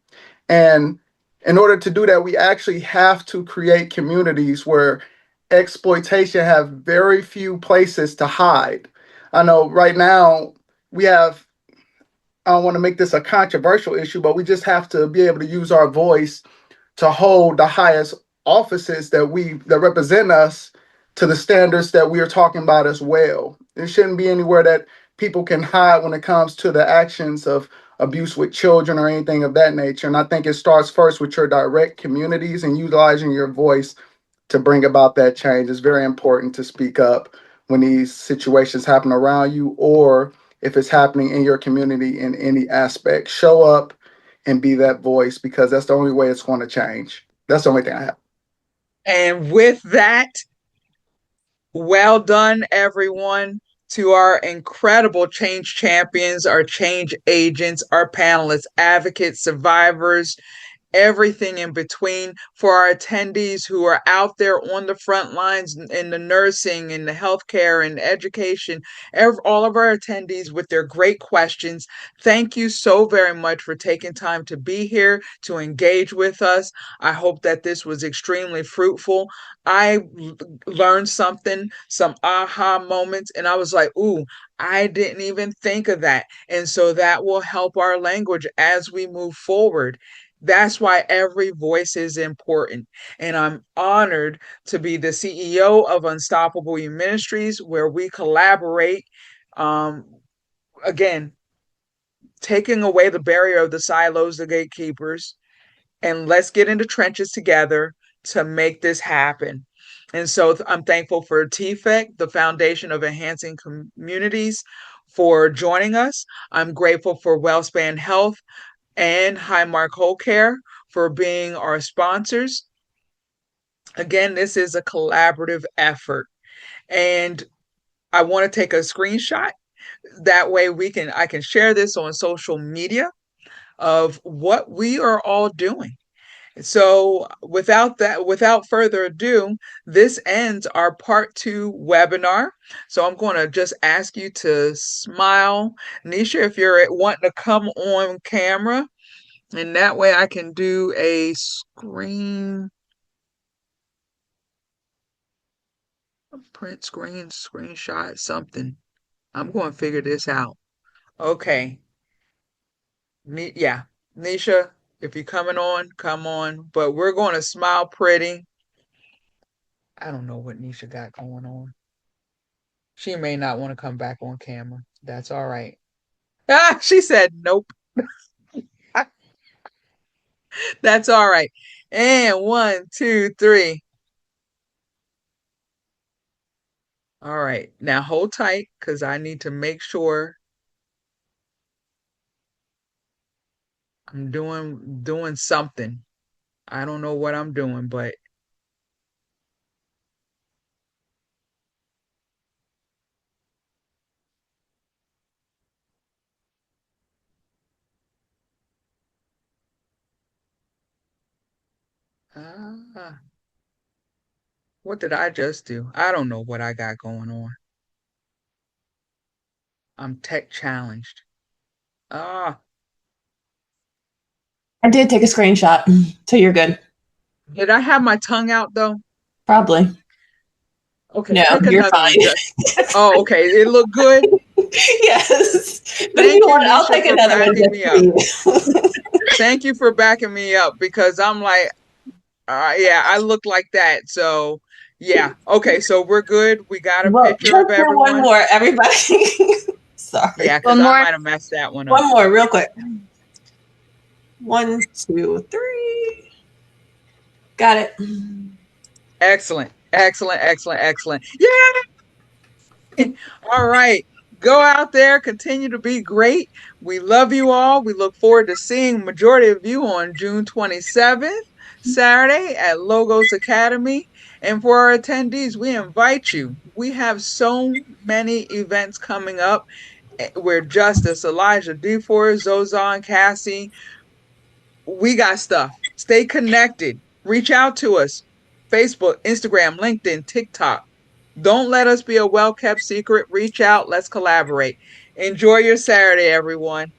And in order to do that, we actually have to create communities where exploitation have very few places to hide. I know right now we have, I don't want to make this a controversial issue, but we just have to be able to use our voice to hold the highest offices that represent us to the standards that we are talking about as well. There shouldn't be anywhere that people can hide when it comes to the actions of abuse with children or anything of that nature. And I think it starts first with your direct communities and utilizing your voice to bring about that change. It's very important to speak up when these situations happen around you or if it's happening in your community in any aspect. Show up and be that voice because that's the only way it's going to change. That's the only thing I have. And with that, well done, everyone, to our incredible change champions, our change agents, our panelists, advocates, survivors, everything in between for our attendees who are out there on the front lines in the nursing and the healthcare and education, all of our attendees with their great questions. Thank you so very much for taking time to be here to engage with us. I hope that this was extremely fruitful. I learned something, some aha moments, and I was like, ooh, I didn't even think of that. And so that will help our language as we move forward. That's why every voice is important. And I'm honored to be the CEO of Unstoppable Ministries, where we collaborate. Um, again, taking away the barrier of the silos, the gatekeepers, and let's get into trenches together to make this happen. And so I'm thankful for TFEC, the Foundation of Enhancing Communities, for joining us. I'm grateful for WellSpan Health and Highmark Wholecare for being our sponsors. Again, this is a collaborative effort. And I want to take a screenshot That way I can share this on social media of what we are all doing. So without further ado, this ends our part 2 webinar. So I'm going to just ask you to smile. Nisha, if you're wanting to come on camera, and that way I can do a print screen, screenshot, something. I'm going to figure this out. Okay. Yeah. Nisha, if you're coming on, come on. But we're going to smile pretty. I don't know what Nisha got going on. She may not want to come back on camera. That's all right. Ah, she said nope. That's all right. And 1, 2, 3. All right. Now hold tight because I need to make sure I'm doing something. I don't know what I'm doing, but ah, what did I just do? I don't know what I got going on. I'm tech challenged. Ah, I did take a screenshot, so you're good. did I have my tongue out though? Probably. Okay, No, take you're another fine. one. Oh, okay. It looked good. Yes. But if Thank you you, want, I'll Nisha, take for another one backing just me for up. you. Thank you for backing me up because I'm like, yeah, I look like that. So, yeah. Okay, so we're good. We got a Well, picture of let's do one everyone. more, everybody. Sorry. Yeah, because One I more. might have messed that one up. One more, real quick. 1, 2, 3. Got it. Excellent. Excellent. Excellent. Excellent. Yeah. All right. Go out there, continue to be great. We love you all. We look forward to seeing majority of you on June 27th, Saturday at Logos Academy. And for our attendees, we invite you. We have so many events coming up where Justice, Elijah, DeFord, Zozan, Cassie, we got stuff. Stay connected. Reach out to us. Facebook, Instagram, LinkedIn, TikTok. Don't let us be a well kept secret. Reach out. Let's collaborate. Enjoy your Saturday, everyone.